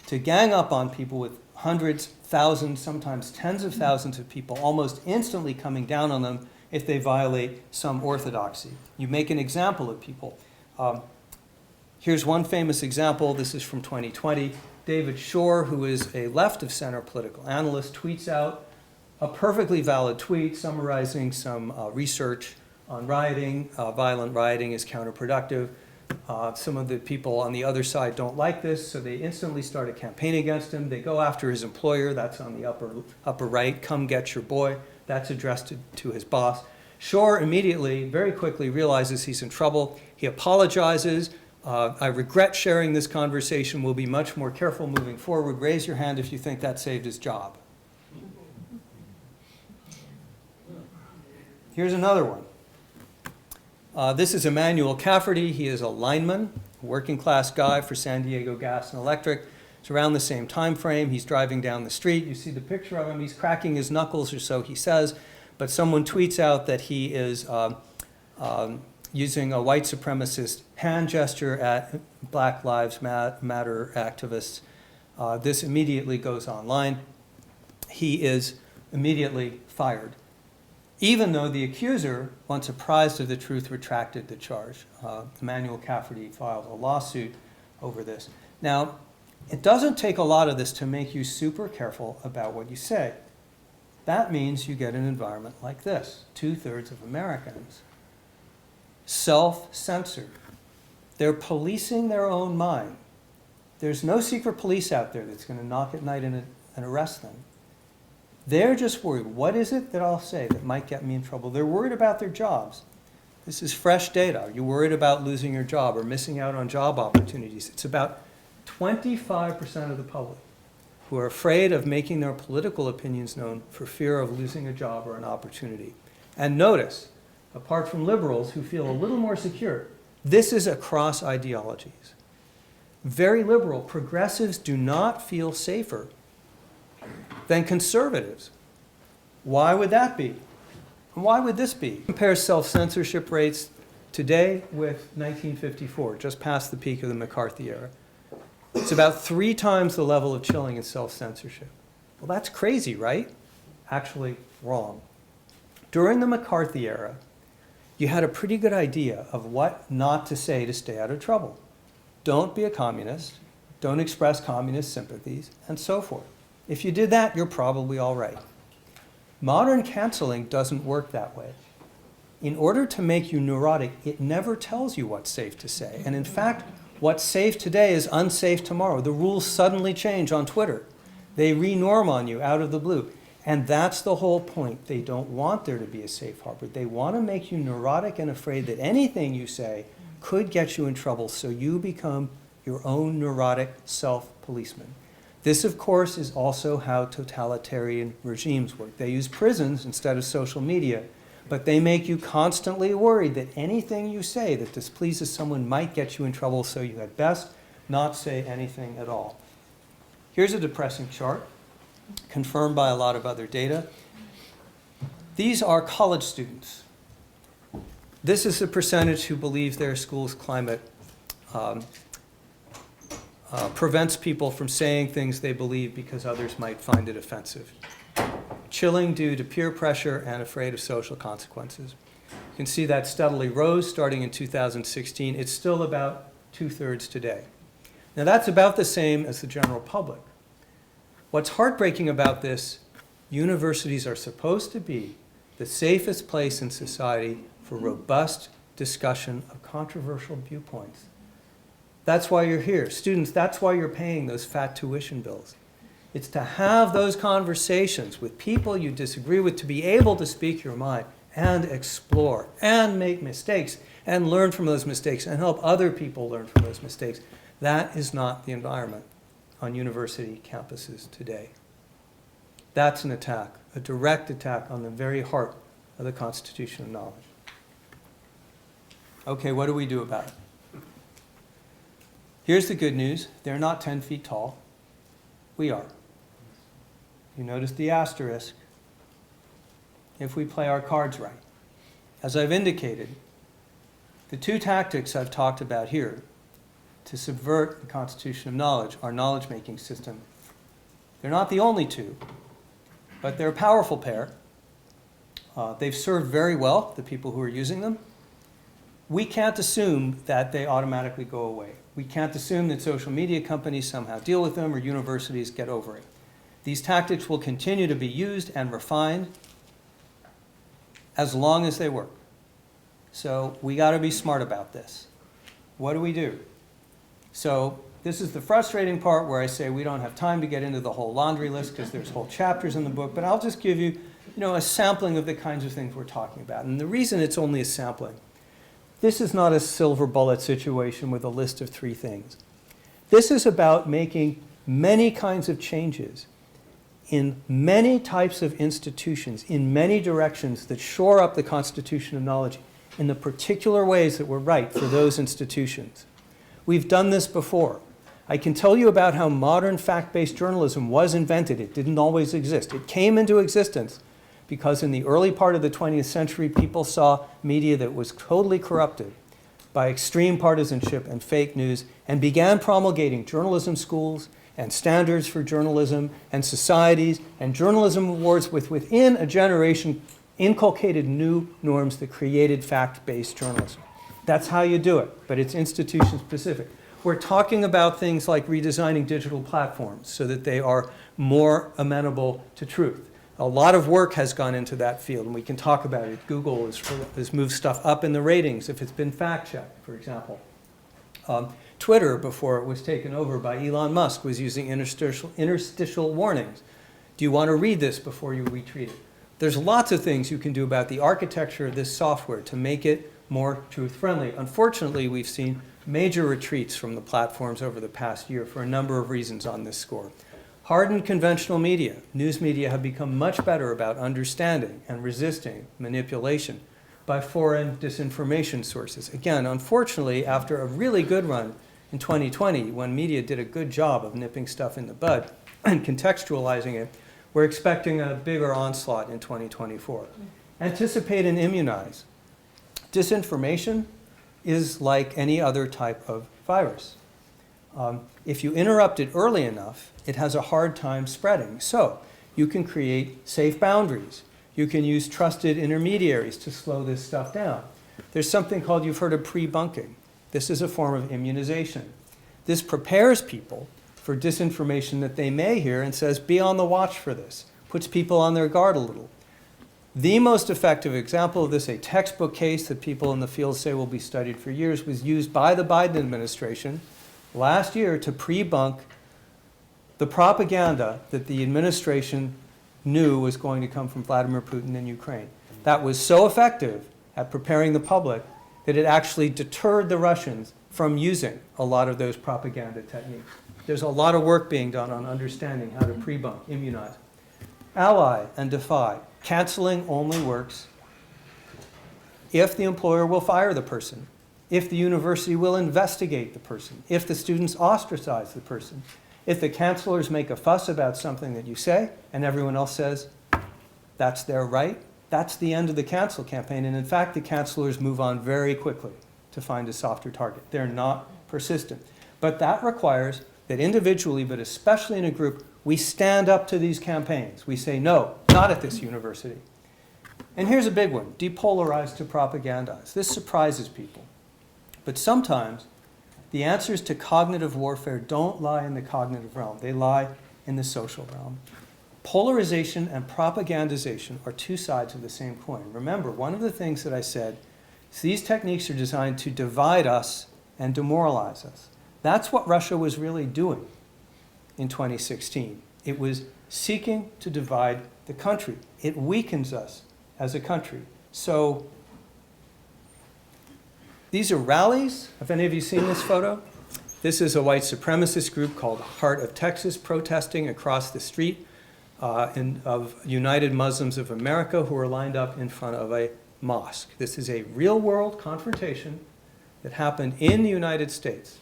to gang up on people with hundreds, thousands, sometimes tens of thousands of people almost instantly coming down on them if they violate some orthodoxy. You make an example of people. Here's one famous example. This is from 2020. David Shore, who is a left-of-center political analyst, tweets out a perfectly valid tweet summarizing some research on rioting. Violent rioting is counterproductive. Some of the people on the other side don't like this, so they instantly start a campaign against him. They go after his employer. That's on the upper right. Come get your boy. That's addressed to his boss. Shore immediately, very quickly, realizes he's in trouble. He apologizes. I regret sharing this conversation. We'll be much more careful moving forward. Raise your hand if you think that saved his job. Here's another one. This is Emmanuel Cafferty. He is a lineman, a working-class guy for San Diego Gas and Electric. It's around the same time frame. He's driving down the street. You see the picture of him. He's cracking his knuckles, or so he says. But someone tweets out that he is using a white supremacist hand gesture at Black Lives Matter activists. This immediately goes online. He is immediately fired, even though the accuser, once apprised of the truth, retracted the charge. Emmanuel Cafferty filed a lawsuit over this. Now, it doesn't take a lot of this to make you super careful about what you say. That means you get an environment like this. 2/3 of Americans self-censored. They're policing their own mind. There's no secret police out there that's going to knock at night and arrest them. They're just worried, what is it that I'll say that might get me in trouble? They're worried about their jobs. This is fresh data. Are you worried about losing your job or missing out on job opportunities? It's about 25% of the public who are afraid of making their political opinions known for fear of losing a job or an opportunity. And notice, apart from liberals who feel a little more secure, this is across ideologies. very liberal, progressives do not feel safer than conservatives. Why would that be? And why would this be? Compare self-censorship rates today with 1954, just past the peak of the McCarthy era. It's about 3 times the level of chilling and self-censorship. Well, that's crazy, right? Actually, wrong. During the McCarthy era, you had a pretty good idea of what not to say to stay out of trouble. Don't be a communist, don't express communist sympathies, and so forth. If you did that, you're probably all right. Modern canceling doesn't work that way. In order to make you neurotic, it never tells you what's safe to say. And in fact, what's safe today is unsafe tomorrow. The rules suddenly change on Twitter. They renorm on you out of the blue. And that's the whole point. They don't want there to be a safe harbor. They want to make you neurotic and afraid that anything you say could get you in trouble, so you become your own neurotic self-policeman. This, of course, is also how totalitarian regimes work. They use prisons instead of social media, but they make you constantly worried that anything you say that displeases someone might get you in trouble, so you had best not say anything at all. Here's a depressing chart, confirmed by a lot of other data. These are college students. This is the percentage who believe their school's climate prevents people from saying things they believe because others might find it offensive. Chilling due to peer pressure and afraid of social consequences. You can see that steadily rose starting in 2016. It's still about 2/3 today. Now that's about the same as the general public. What's heartbreaking about this, universities are supposed to be the safest place in society for robust discussion of controversial viewpoints. That's why you're here. Students, that's why you're paying those fat tuition bills. It's to have those conversations with people you disagree with, to be able to speak your mind and explore and make mistakes and learn from those mistakes and help other people learn from those mistakes. That is not the environment on university campuses today. That's an attack, a direct attack on the very heart of the constitution of knowledge. Okay, what do we do about it? Here's the good news. They're not 10 feet tall. We are. You notice the asterisk. If we play our cards right. As I've indicated, the 2 tactics I've talked about here to subvert the constitution of knowledge, our knowledge-making system, they're not the only 2, but they're a powerful pair. They've served very well the people who are using them. We can't assume that they automatically go away. We can't assume that social media companies somehow deal with them or universities get over it. These tactics will continue to be used and refined as long as they work. So we got to be smart about this. What do we do? So this is the frustrating part where I say we don't have time to get into the whole laundry list because there's whole chapters in the book, but I'll just give you, a sampling of the kinds of things we're talking about. And the reason it's only a sampling, this is not a silver bullet situation with a list of 3 things. This is about making many kinds of changes in many types of institutions, in many directions that shore up the constitution of knowledge in the particular ways that were right for those institutions. We've done this before. I can tell you about how modern fact-based journalism was invented. It didn't always exist. It came into existence because in the early part of the 20th century, people saw media that was totally corrupted by extreme partisanship and fake news and began promulgating journalism schools and standards for journalism and societies and journalism awards within a generation inculcated new norms that created fact-based journalism. That's how you do it, but it's institution specific. We're talking about things like redesigning digital platforms so that they are more amenable to truth. A lot of work has gone into that field, and we can talk about it. Google has moved stuff up in the ratings if it's been fact-checked, for example. Twitter, before it was taken over by Elon Musk, was using interstitial warnings. Do you want to read this before you retweet it? There's lots of things you can do about the architecture of this software to make it more truth-friendly. Unfortunately, we've seen major retreats from the platforms over the past year for a number of reasons on this score. Hardened conventional media, news media, have become much better about understanding and resisting manipulation by foreign disinformation sources. Again, unfortunately, after a really good run in 2020, when media did a good job of nipping stuff in the bud and contextualizing it, we're expecting a bigger onslaught in 2024. Anticipate and immunize. Disinformation is like any other type of virus. If you interrupt it early enough, it has a hard time spreading. So you can create safe boundaries. You can use trusted intermediaries to slow this stuff down. There's something called, you've heard of pre-bunking. This is a form of immunization. This prepares people for disinformation that they may hear and says, be on the watch for this. Puts people on their guard a little. The most effective example of this, a textbook case that people in the field say will be studied for years, was used by the Biden administration last year to pre-bunk the propaganda that the administration knew was going to come from Vladimir Putin in Ukraine. That was so effective at preparing the public that it actually deterred the Russians from using a lot of those propaganda techniques. There's a lot of work being done on understanding how to pre-bunk, immunize. Ally and defy. Canceling only works if the employer will fire the person, if the university will investigate the person, if the students ostracize the person, if the counselors make a fuss about something that you say and everyone else says that's their right, that's the end of the cancel campaign. And in fact, the counselors move on very quickly to find a softer target. They're not persistent. But that requires that individually, but especially in a group, we stand up to these campaigns. We say, no, not at this university. And here's a big one, depolarize to propagandize. This surprises people. But sometimes the answers to cognitive warfare don't lie in the cognitive realm. They lie in the social realm. Polarization and propagandization are two sides of the same coin. Remember, one of the things that I said is these techniques are designed to divide us and demoralize us. That's what Russia was really doing in 2016. It was seeking to divide the country. It weakens us as a country. So these are rallies. Have any of you seen this photo? This is a white supremacist group called Heart of Texas protesting across the street of United Muslims of America who are lined up in front of a mosque. This is a real-world confrontation that happened in the United States.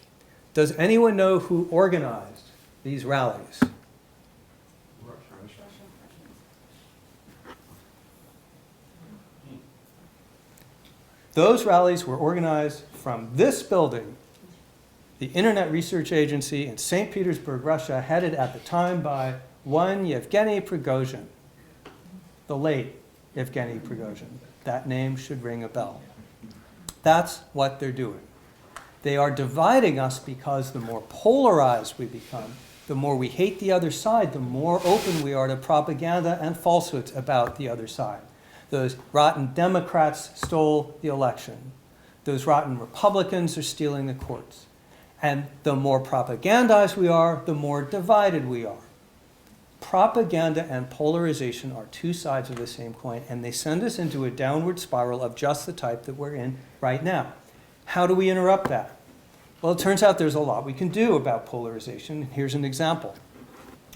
Does anyone know who organized these rallies? Those rallies were organized from this building, the Internet Research Agency in St. Petersburg, Russia, headed at the time by one Yevgeny Prigozhin, the late Yevgeny Prigozhin. That name should ring a bell. That's what they're doing. They are dividing us because the more polarized we become, the more we hate the other side, the more open we are to propaganda and falsehoods about the other side. Those rotten Democrats stole the election. Those rotten Republicans are stealing the courts. And the more propagandized we are, the more divided we are. Propaganda and polarization are two sides of the same coin, and they send us into a downward spiral of just the type that we're in right now. How do we interrupt that? Well, it turns out there's a lot we can do about polarization. Here's an example.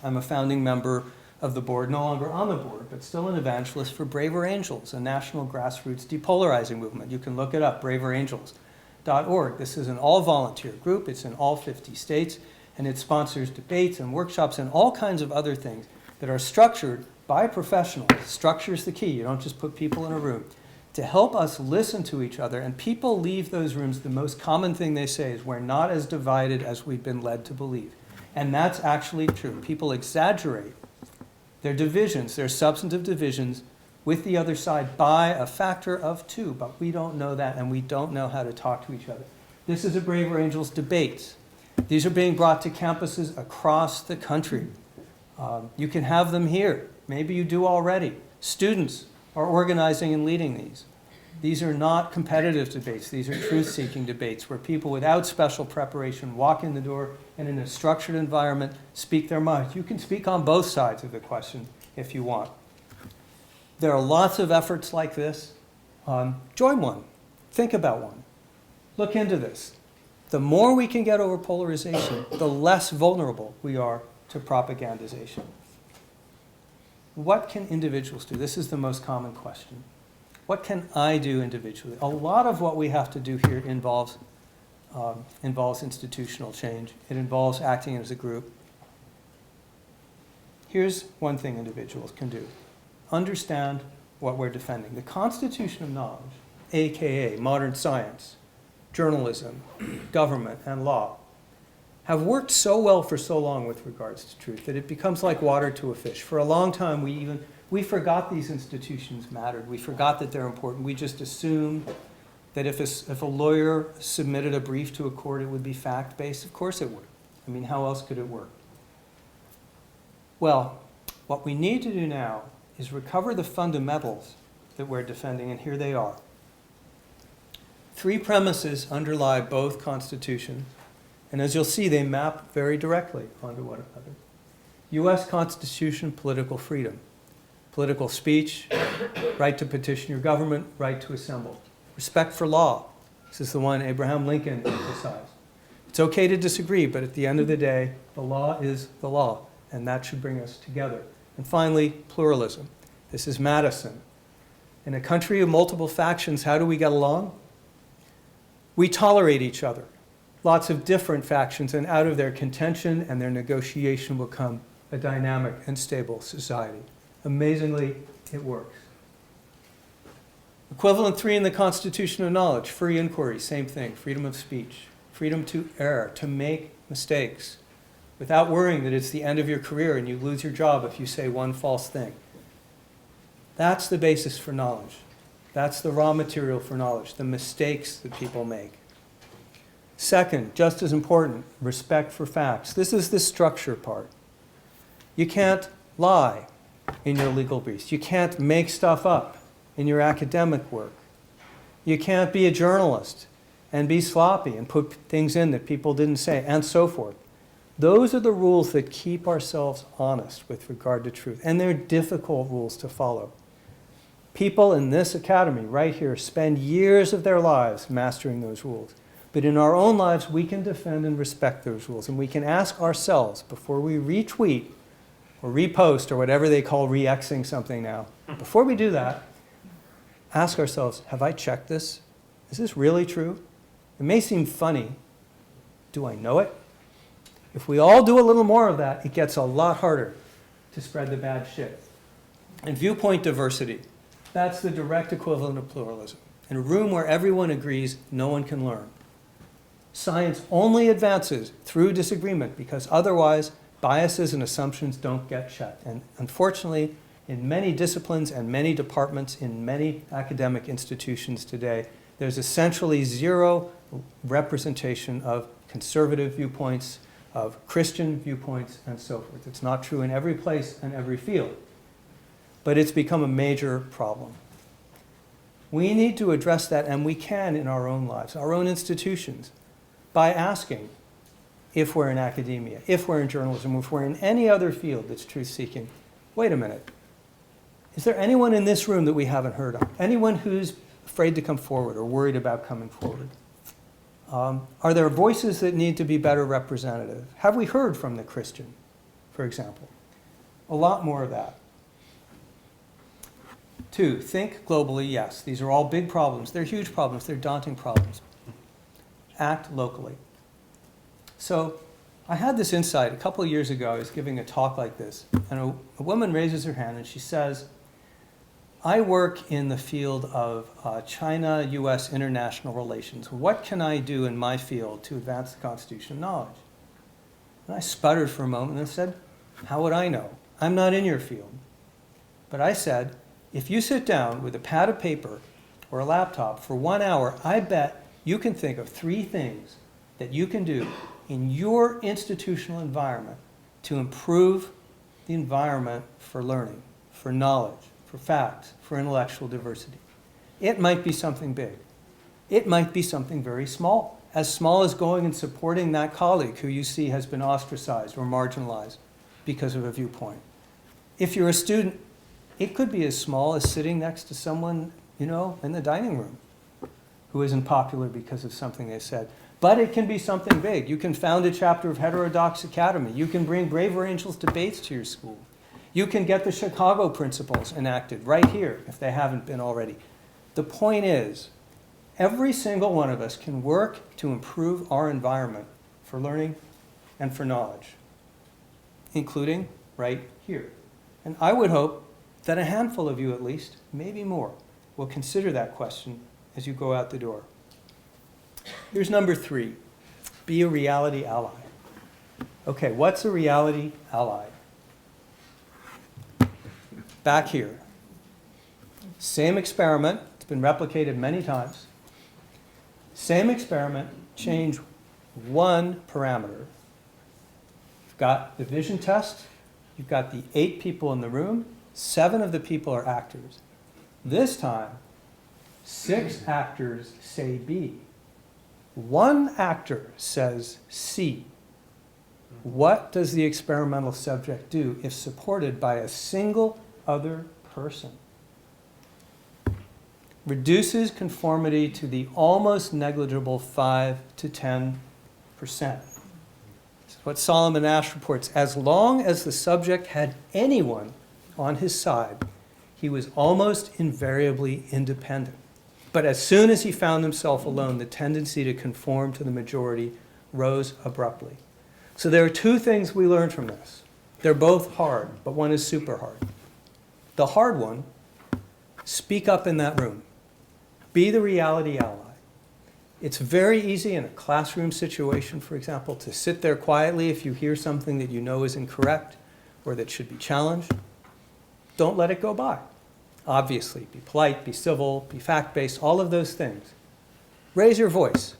I'm a founding member of the board, no longer on the board, but still an evangelist for Braver Angels, a national grassroots depolarizing movement. You can look it up, braverangels.org. This is an all-volunteer group. It's in all 50 states, and it sponsors debates and workshops and all kinds of other things that are structured by professionals. Structure's the key. You don't just put people in a room. To help us listen to each other, and people leave those rooms, the most common thing they say is, we're not as divided as we've been led to believe. And that's actually true. People exaggerate their divisions, their substantive divisions, with the other side by a factor of 2, but we don't know that, and we don't know how to talk to each other. This is a Braver Angels debates. These are being brought to campuses across the country. You can have them here. Maybe you do already. Students are organizing and leading these. These are not competitive debates. These are truth-seeking debates where people without special preparation walk in the door and in a structured environment speak their mind. You can speak on both sides of the question if you want. There are lots of efforts like this. Join one. Think about one. Look into this. The more we can get over polarization, the less vulnerable we are to propagandization. What can individuals do? This is the most common question. What can I do individually? A lot of what we have to do here involves involves institutional change. It involves acting as a group. Here's one thing individuals can do. Understand what we're defending. The constitution of knowledge, AKA modern science, journalism, government, and law, have worked so well for so long with regards to truth that it becomes like water to a fish. For a long time, we forgot these institutions mattered. We forgot that they're important. We just assumed that if a lawyer submitted a brief to a court, it would be fact-based. Of course it would. I mean, how else could it work? Well, what we need to do now is recover the fundamentals that we're defending, and here they are. 3 premises underlie both constitutions, and as you'll see, they map very directly onto one another. U.S. Constitution, political freedom. Political speech, right to petition your government, right to assemble. Respect for law. This is the one Abraham Lincoln emphasized. It's okay to disagree, but at the end of the day, the law is the law, and that should bring us together. And finally, pluralism. This is Madison. In a country of multiple factions, how do we get along? We tolerate each other. Lots of different factions, and out of their contention and their negotiation will come a dynamic and stable society. Amazingly, it works. Equivalent 3 in the Constitution of Knowledge, free inquiry, same thing, freedom of speech, freedom to err, to make mistakes, without worrying that it's the end of your career and you lose your job if you say one false thing. That's the basis for knowledge. That's the raw material for knowledge, the mistakes that people make. Second, just as important, respect for facts. This is the structure part. You can't lie in your legal briefs. You can't make stuff up in your academic work. You can't be a journalist and be sloppy and put things in that people didn't say, and so forth. Those are the rules that keep ourselves honest with regard to truth, and they're difficult rules to follow. People in this academy right here spend years of their lives mastering those rules. But in our own lives, we can defend and respect those rules, and we can ask ourselves before we retweet or repost or whatever they call re-Xing something now, before we do that, ask ourselves, have I checked this? Is this really true? It may seem funny. Do I know it? If we all do a little more of that, it gets a lot harder to spread the bad shit. And viewpoint diversity, that's the direct equivalent of pluralism. In a room where everyone agrees, no one can learn. Science only advances through disagreement because otherwise biases and assumptions don't get checked. And unfortunately, in many disciplines and many departments in many academic institutions today, there's essentially zero representation of conservative viewpoints, of Christian viewpoints, and so forth. It's not true in every place and every field, but it's become a major problem. We need to address that, and we can in our own lives, our own institutions, by asking if we're in academia, if we're in journalism, if we're in any other field that's truth-seeking, wait a minute, is there anyone in this room that we haven't heard of? Anyone who's afraid to come forward or worried about coming forward? Are there voices that need to be better representative? Have we heard from the Christian, for example? A lot more of that. 2, think globally, yes. These are all big problems. They're huge problems. They're daunting problems. Act locally. So I had this insight a couple of years ago. I was giving a talk like this, and a woman raises her hand and she says, I work in the field of China-U.S. international relations. What can I do in my field to advance the Constitution of Knowledge? And I sputtered for a moment and I said, how would I know? I'm not in your field. But I said, if you sit down with a pad of paper or a laptop for 1 hour, I bet you can think of 3 things that you can do in your institutional environment to improve the environment for learning, for knowledge, for facts, for intellectual diversity. It might be something big. It might be something very small as going and supporting that colleague who you see has been ostracized or marginalized because of a viewpoint. If you're a student, it could be as small as sitting next to someone, in the dining room who isn't popular because of something they said. But it can be something big. You can found a chapter of Heterodox Academy. You can bring Braver Angels debates to your school. You can get the Chicago principles enacted right here if they haven't been already. The point is, every single one of us can work to improve our environment for learning and for knowledge, including right here. And I would hope that a handful of you at least, maybe more, will consider that question as you go out the door. Here's number 3, be a reality ally. Okay, what's a reality ally? Back here. Same experiment, it's been replicated many times. Same experiment, change one parameter. You've got the vision test, you've got the 8 people in the room, 7 of the people are actors. This time, 6 actors say B. 1 actor says C. What does the experimental subject do if supported by a single other person? Reduces conformity to the almost negligible 5 to 10%. This is what Solomon Asch reports. As long as the subject had anyone on his side, he was almost invariably independent. But as soon as he found himself alone, the tendency to conform to the majority rose abruptly. So there are 2 things we learned from this. They're both hard, but one is super hard. The hard one, speak up in that room. Be the reality ally. It's very easy in a classroom situation, for example, to sit there quietly if you hear something that you know is incorrect or that should be challenged. Don't let it go by. Obviously, be polite, be civil, be fact-based, all of those things. Raise your voice.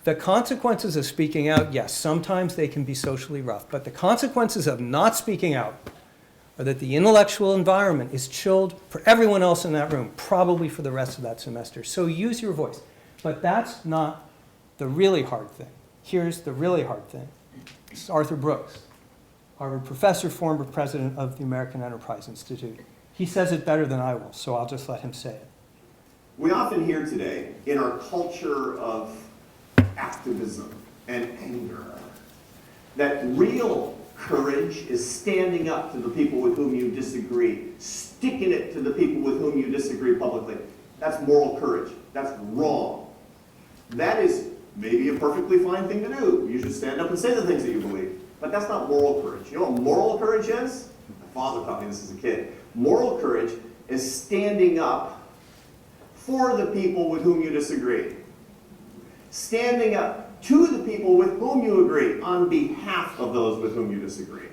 The consequences of speaking out, yes, sometimes they can be socially rough, but the consequences of not speaking out are that the intellectual environment is chilled for everyone else in that room, probably for the rest of that semester. So use your voice. But that's not the really hard thing. Here's the really hard thing. This is Arthur Brooks, Harvard professor, former president of the American Enterprise Institute. He says it better than I will, so I'll just let him say it. We often hear today, in our culture of activism and anger, that real courage is standing up to the people with whom you disagree, sticking it to the people with whom you disagree publicly. That's moral courage. That's wrong. That is maybe a perfectly fine thing to do. You should stand up and say the things that you believe. But that's not moral courage. You know what moral courage is? My father taught me this as a kid. Moral courage is standing up for the people with whom you disagree. Standing up to the people with whom you agree on behalf of those with whom you disagree.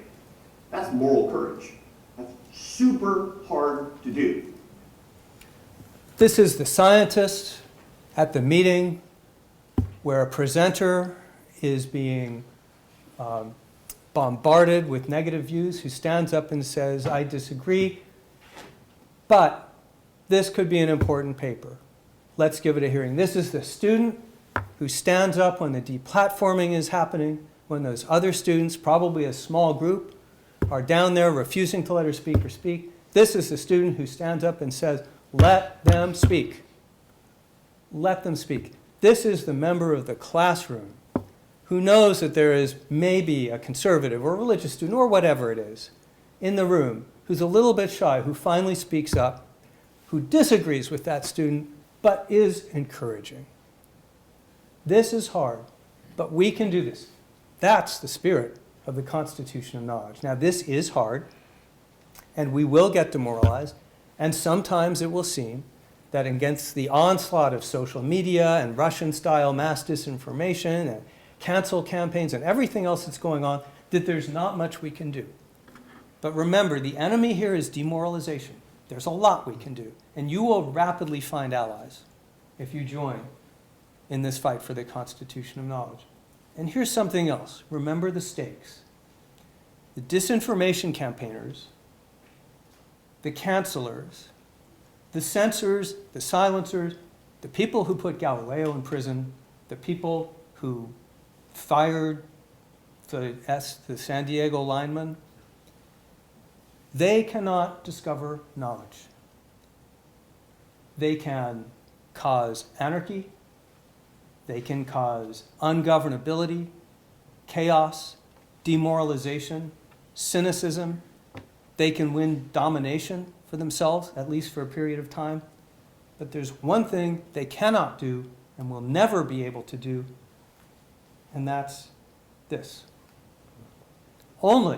That's moral courage. That's super hard to do. This is the scientist at the meeting where a presenter is being bombarded with negative views, who stands up and says, I disagree, but this could be an important paper. Let's give it a hearing. This is the student who stands up when the deplatforming is happening, when those other students, probably a small group, are down there refusing to let her speaker speak. This is the student who stands up and says, let them speak. Let them speak. This is the member of the classroom who knows that there is maybe a conservative or a religious student or whatever it is in the room who's a little bit shy, who finally speaks up, who disagrees with that student, but is encouraging. This is hard, but we can do this. That's the spirit of the Constitution of Knowledge. Now, this is hard, and we will get demoralized, and sometimes it will seem that against the onslaught of social media and Russian-style mass disinformation and cancel campaigns and everything else that's going on, that there's not much we can do. But remember, the enemy here is demoralization. There's a lot we can do, and you will rapidly find allies if you join in this fight for the Constitution of Knowledge. And here's something else. Remember the stakes. The disinformation campaigners, the cancelers, the censors, the silencers, the people who put Galileo in prison, the people who fired the San Diego lineman, they cannot discover knowledge. They can cause anarchy, they can cause ungovernability, chaos, demoralization, cynicism. They can win domination for themselves, at least for a period of time. But there's one thing they cannot do and will never be able to do, and that's this. Only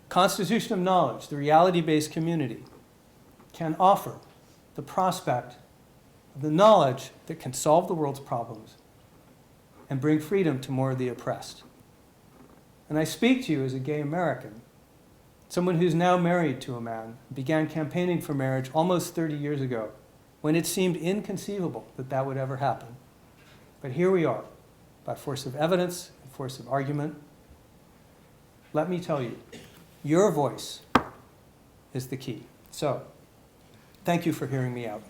Constitution of Knowledge, the reality-based community, can offer the prospect of the knowledge that can solve the world's problems and bring freedom to more of the oppressed. And I speak to you as a gay American, someone who's now married to a man, began campaigning for marriage almost 30 years ago, when it seemed inconceivable that that would ever happen. But here we are, by force of evidence and force of argument. Let me tell you, your voice is the key. So, thank you for hearing me out.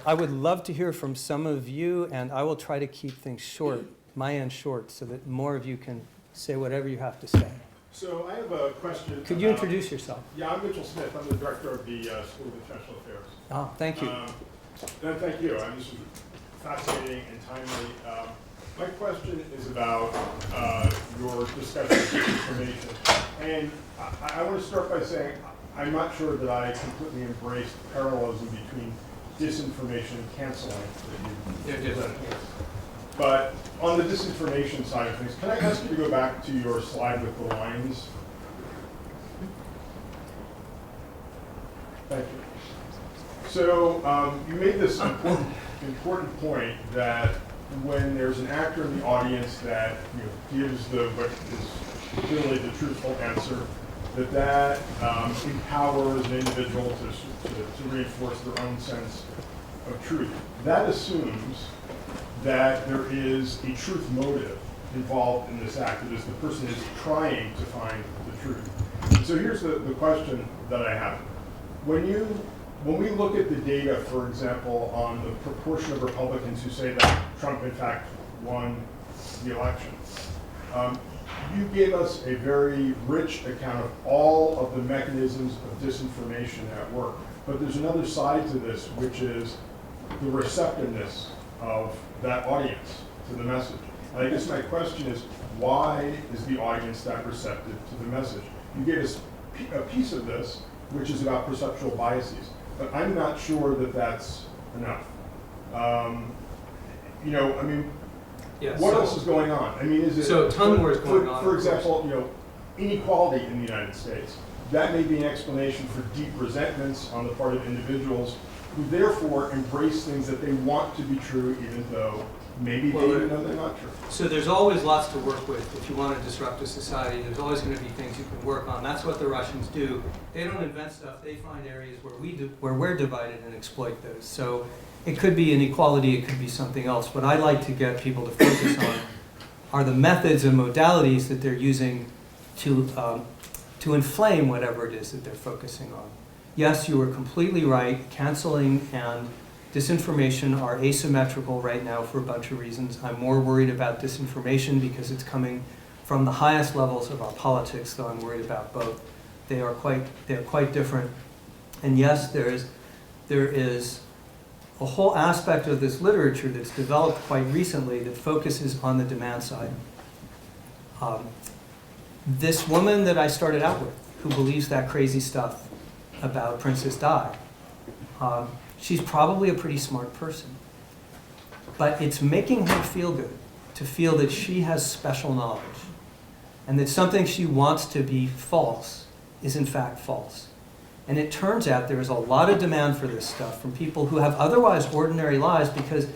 I would love to hear from some of you, and I will try to keep things short, my end short, so that more of you can say whatever you have to say. So I have a question. Could you introduce yourself? Yeah, I'm Mitchell Smith. I'm the director of the School of International Affairs. Oh, thank you. No, thank you. This is fascinating and timely. My question is about your discussion of disinformation. And I want to start by saying I'm not sure that I completely embrace the parallelism between disinformation and canceling that you presented. But on the disinformation side of things, can I ask you to go back to your slide with the lines? Thank you. So you made this important point that when there's an actor in the audience that gives what is clearly the truthful answer, that empowers an individual to reinforce their own sense of truth. That assumes that there is a truth motive involved in this act, that is, the person is trying to find the truth. And so here's the question that I have. When we look at the data, for example, on the proportion of Republicans who say that Trump in fact won the election, you gave us a very rich account of all of the mechanisms of disinformation at work. But there's another side to this, which is the receptiveness of that audience to the message. And I guess my question is, why is the audience that receptive to the message? You gave us a piece of this, which is about perceptual biases, but I'm not sure that that's enough. Yeah, what else is going on? I mean, is it so a ton more is going on. For example, inequality in the United States. That may be an explanation for deep resentments on the part of individuals who therefore embrace things that they want to be true, even though maybe they even know they're not true. So there's always lots to work with. If you want to disrupt a society, there's always going to be things you can work on. That's what the Russians do. They don't invent stuff. They find areas where we're divided and exploit those. So it could be inequality. It could be something else. What I like to get people to focus on are the methods and modalities that they're using to inflame whatever it is that they're focusing on. Yes, you are completely right. Canceling and disinformation are asymmetrical right now for a bunch of reasons. I'm more worried about disinformation because it's coming from the highest levels of our politics, though I'm worried about both. They are quite different. And yes, there is a whole aspect of this literature that's developed quite recently that focuses on the demand side. This woman that I started out with, who believes that crazy stuff about Princess Di, she's probably a pretty smart person. But it's making her feel good to feel that she has special knowledge and that something she wants to be false is in fact false. And it turns out there is a lot of demand for this stuff from people who have otherwise ordinary lives, because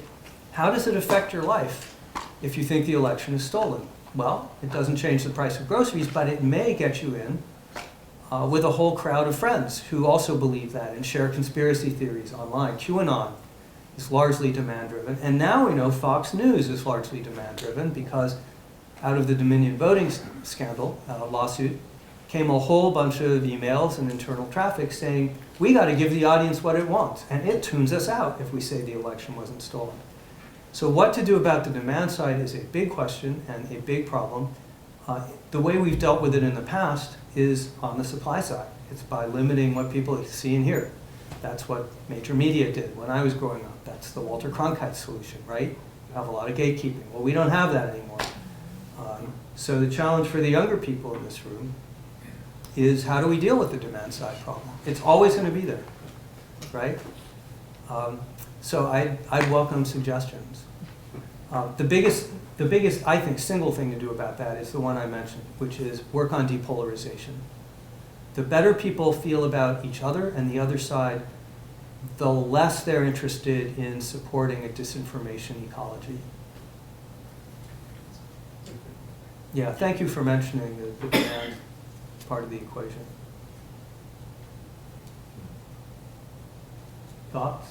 how does it affect your life if you think the election is stolen? Well, it doesn't change the price of groceries, but it may get you in with a whole crowd of friends who also believe that and share conspiracy theories online. QAnon is largely demand-driven. And now we know Fox News is largely demand-driven because out of the Dominion voting scandal lawsuit came a whole bunch of emails and internal traffic saying, we got to give the audience what it wants, and it tunes us out if we say the election wasn't stolen. So what to do about the demand side is a big question and a big problem. The way we've dealt with it in the past is on the supply side. It's by limiting what people see and hear. That's what major media did when I was growing up. That's the Walter Cronkite solution, right? You have a lot of gatekeeping. Well, we don't have that anymore. So the challenge for the younger people in this room is, how do we deal with the demand side problem? It's always going to be there, right? So I'd welcome suggestions. The biggest, I think, single thing to do about that is the one I mentioned, which is work on depolarization. The better people feel about each other and the other side, the less they're interested in supporting a disinformation ecology. Yeah, thank you for mentioning the demand part of the equation. Thoughts?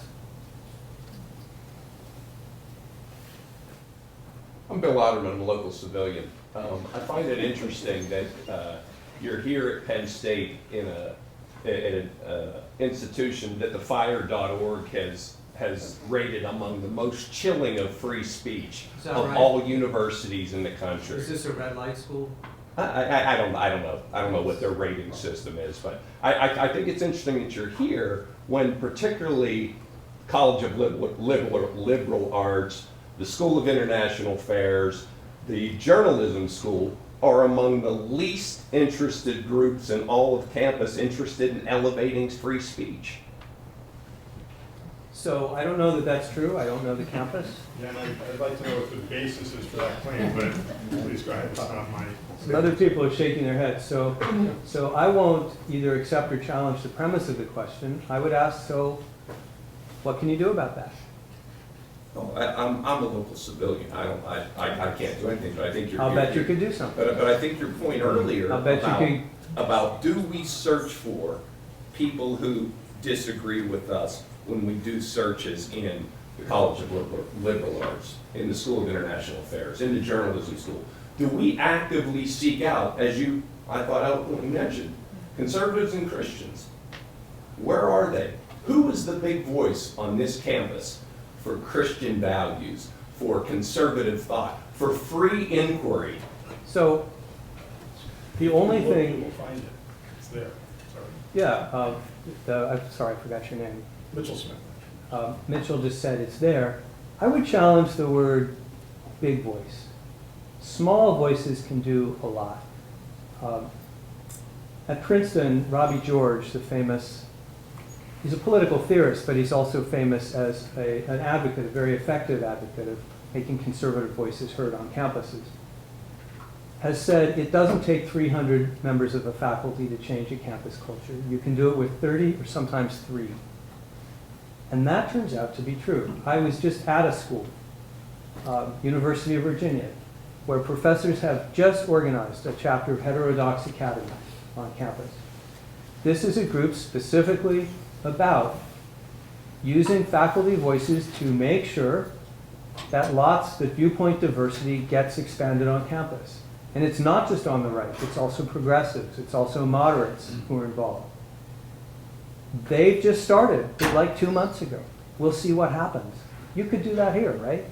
I'm Bill Otterman, I'm a local civilian. I find it interesting that you're here at Penn State in an institution that the fire.org has rated among the most chilling of free speech of right? all universities in the country. Is this a red light school? I don't know. I don't know what their rating system is, but I think it's interesting that you're here when particularly College of Liberal Arts, the School of International Affairs, the Journalism School are among the least interested groups in all of campus interested in elevating free speech. So I don't know that that's true. I don't know the campus. Yeah, and I'd like to know what the basis is for that claim, but please go ahead, it's not my... Some other people are shaking their heads. So I won't either accept or challenge the premise of the question. I would ask, so what can you do about that? Oh, I'm a local civilian. I can't do anything, but I think I'll bet you could do something. But I think your point earlier I'll bet you about do we search for people who disagree with us when we do searches in the College of Liberal Arts, in the School of International Affairs, in the Journalism School? Do we actively seek out, as I thought eloquently mentioned, conservatives and Christians? Where are they? Who is the big voice on this campus for Christian values, for conservative thought, for free inquiry? So the only thing... We'll find it. It's there. Sorry. Yeah, I'm sorry, I forgot your name. Mitchell Smith. Mitchell just said it's there. I would challenge the word big voice. Small voices can do a lot. At Princeton, Robbie George, the famous, he's a political theorist, but he's also famous as an advocate, a very effective advocate of making conservative voices heard on campuses, has said it doesn't take 300 members of a faculty to change a campus culture. You can do it with 30 or sometimes 3. And that turns out to be true. I was just at a school, University of Virginia, where professors have just organized a chapter of Heterodox Academy on campus. This is a group specifically about using faculty voices to make sure that viewpoint diversity gets expanded on campus. And it's not just on the right, it's also progressives, it's also moderates who are involved. They've just started, like 2 months ago. We'll see what happens. You could do that here, right?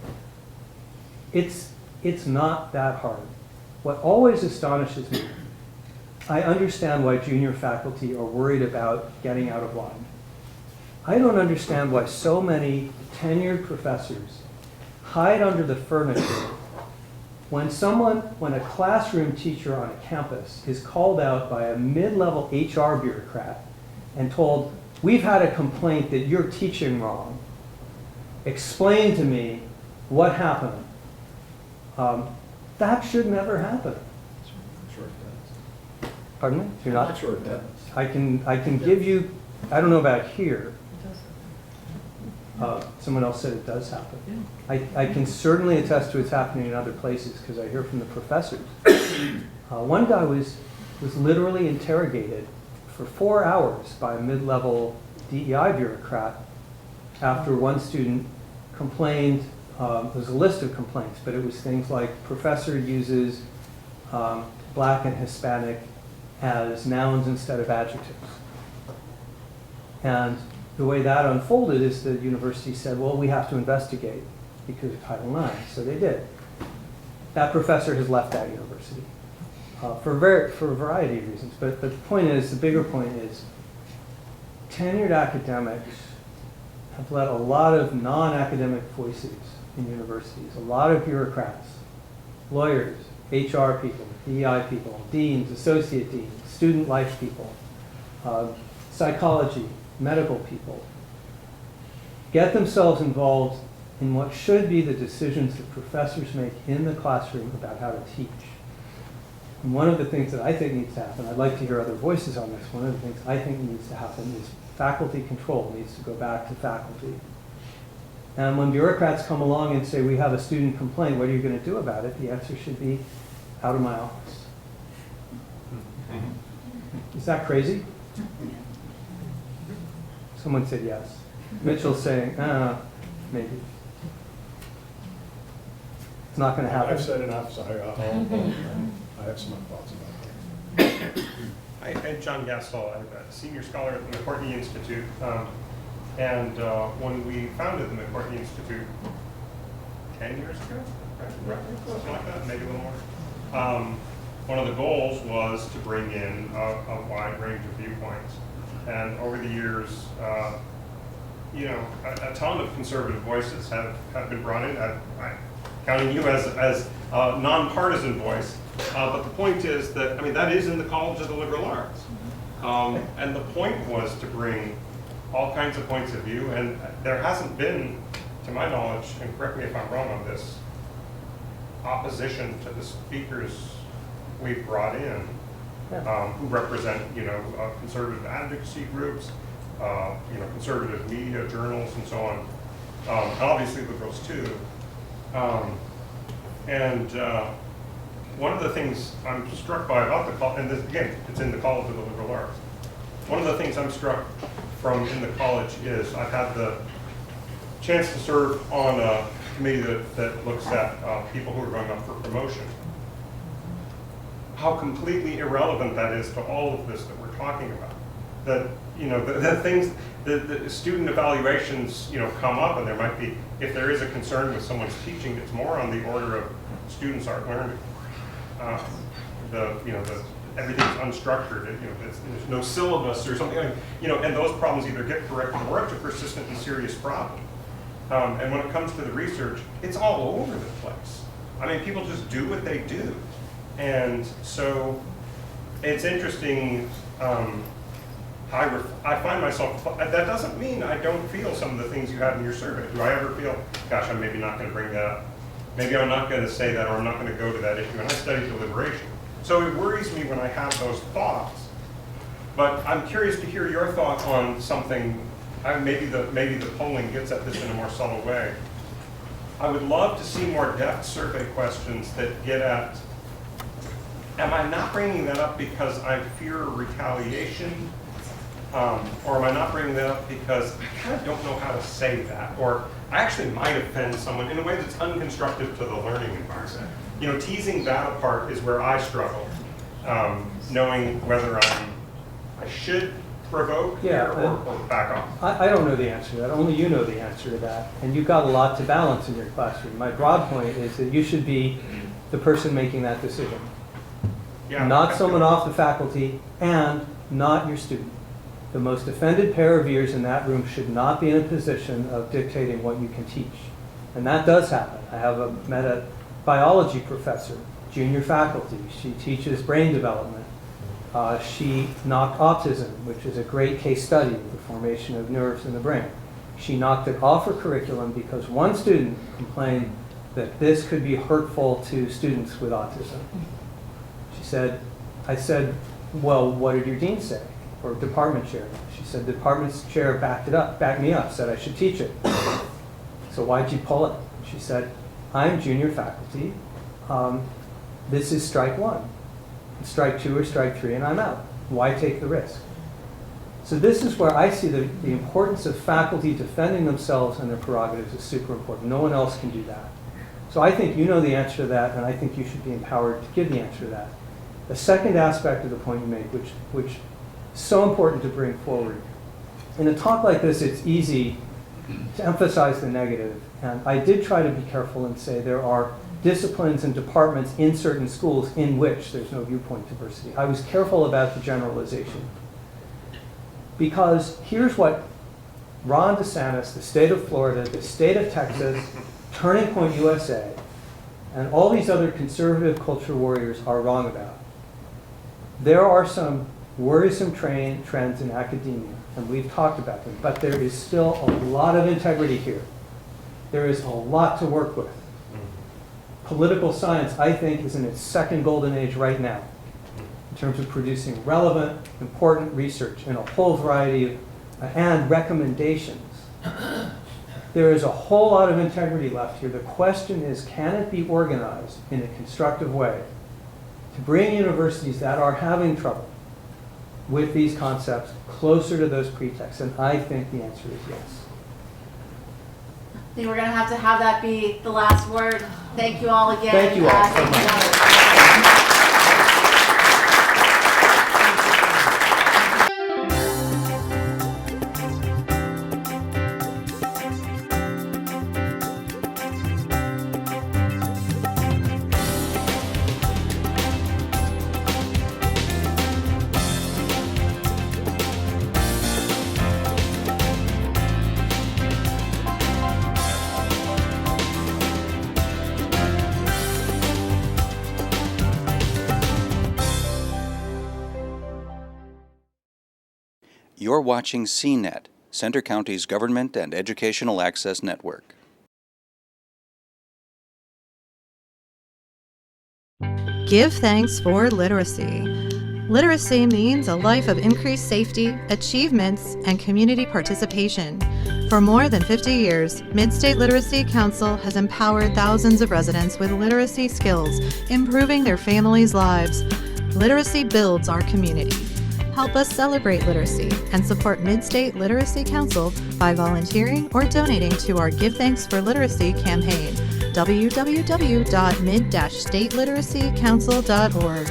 It's not that hard. What always astonishes me, I understand why junior faculty are worried about getting out of line. I don't understand why so many tenured professors hide under the furniture when a classroom teacher on a campus is called out by a mid-level HR bureaucrat and told, we've had a complaint that you're teaching wrong. Explain to me what happened. That should never happen. I'm sure it does. Pardon me? You're not? I'm sure it does. I can give you, I don't know about here. Someone else said it does happen. I can certainly attest to it's happening in other places because I hear from the professors. One guy was literally interrogated for 4 hours by a mid-level DEI bureaucrat after one student complained. There was a list of complaints, but it was things like professor uses black and Hispanic as nouns instead of adjectives. And the way that unfolded is the university said, well, we have to investigate because of Title IX. So they did. That professor has left that university for a variety of reasons. But the point is, the bigger point is, tenured academics have let a lot of non-academic voices in universities, a lot of bureaucrats, lawyers, HR people, DEI people, deans, associate deans, student life people, psychology, medical people, get themselves involved in what should be the decisions that professors make in the classroom about how to teach. And one of the things that I think needs to happen, I'd like to hear other voices on this, one of the things I think needs to happen is faculty control needs to go back to faculty. And when bureaucrats come along and say, we have a student complaint, what are you going to do about it? The answer should be, out of my office. Is that crazy? Someone said yes. Mitchell's saying, maybe. It's not going to happen. I've said enough, so I have some thoughts about that. I'm John Gassel. I'm a senior scholar at the McCourtney Institute. And when we founded the McCourtney Institute 10 years ago, roughly, something like that, maybe a little more, one of the goals was to bring in a wide range of viewpoints. And over the years, you know, a ton of conservative voices have been brought in. I'm counting you as a nonpartisan voice. But the point is that, I mean, that is in the College of the Liberal Arts. And the point was to bring all kinds of points of view, and there hasn't been, to my knowledge, and correct me if I'm wrong on this, opposition to the speakers we've brought in, who represent, you know, conservative advocacy groups, you know, conservative media, journals, and so on, and obviously liberals too. One of the things I'm struck by about the college, and this, again, it's in the College of the Liberal Arts. One of the things I'm struck from in the college is I've had the chance to serve on a committee that looks at people who are going up for promotion. How completely irrelevant that is to all of this that we're talking about. That, you know, the things, the student evaluations, you know, come up, and there might be, if there is a concern with someone's teaching, it's more on the order of students aren't learning. Everything's unstructured. You know, there's no syllabus or something. You know, and those problems either get corrected or it's a persistent and serious problem. And when it comes to the research, it's all over the place. I mean, people just do what they do, and so it's interesting. I find myself. That doesn't mean I don't feel some of the things you have in your survey. Do I ever feel, gosh, I'm maybe not going to bring that up. Maybe I'm not going to say that, or I'm not going to go to that issue. And I study deliberation. So it worries me when I have those thoughts. But I'm curious to hear your thought on something. Maybe the polling gets at this in a more subtle way. I would love to see more depth survey questions that get at, am I not bringing that up because I fear retaliation? Or am I not bringing that up because I kind of don't know how to say that? Or I actually might offend someone in a way that's unconstructive to the learning environment. You know, teasing that apart is where I struggle, knowing whether I should provoke or back off. I don't know the answer to that. Only you know the answer to that. And you've got a lot to balance in your classroom. My broad point is that you should be the person making that decision. Yeah, not someone off the faculty and not your student. The most offended pair of ears in that room should not be in a position of dictating what you can teach. And that does happen. I have met a biology professor, junior faculty. She teaches brain development. She knocked autism, which is a great case study of the formation of nerves in the brain. She knocked it off her curriculum because one student complained that this could be hurtful to students with autism. I said, well, what did your dean say? Or department chair? She said, the department chair backed me up, said I should teach it. So why'd you pull it? She said, I'm junior faculty. This is strike one. Strike two or strike three, and I'm out. Why take the risk? So this is where I see the importance of faculty defending themselves and their prerogatives is super important. No one else can do that. So I think you know the answer to that, and I think you should be empowered to give the answer to that. The second aspect of the point you make, which is so important to bring forward. In a talk like this, it's easy to emphasize the negative, and I did try to be careful and say there are disciplines and departments in certain schools in which there's no viewpoint diversity. I was careful about the generalization. Because here's what Ron DeSantis, the state of Florida, the state of Texas, Turning Point USA, and all these other conservative culture warriors are wrong about. There are some worrisome trends in academia, and we've talked about them, but there is still a lot of integrity here. There is a lot to work with. Political science, I think, is in its second golden age right now in terms of producing relevant, important research in a whole variety of, and recommendations. There is a whole lot of integrity left here. The question is, can it be organized in a constructive way to bring universities that are having trouble with these concepts closer to those pretexts? And I think the answer is yes. I think we're going to have that be the last word. Thank you all again. Thank you all so much. You're watching CNET, Center County's Government and Educational Access Network. Give thanks for literacy. Literacy means a life of increased safety, achievements, and community participation. For more than 50 years, Mid-State Literacy Council has empowered thousands of residents with literacy skills, improving their families' lives. Literacy builds our community. Help us celebrate literacy and support Mid-State Literacy Council by volunteering or donating to our Give Thanks for Literacy campaign, www.mid-stateliteracycouncil.org.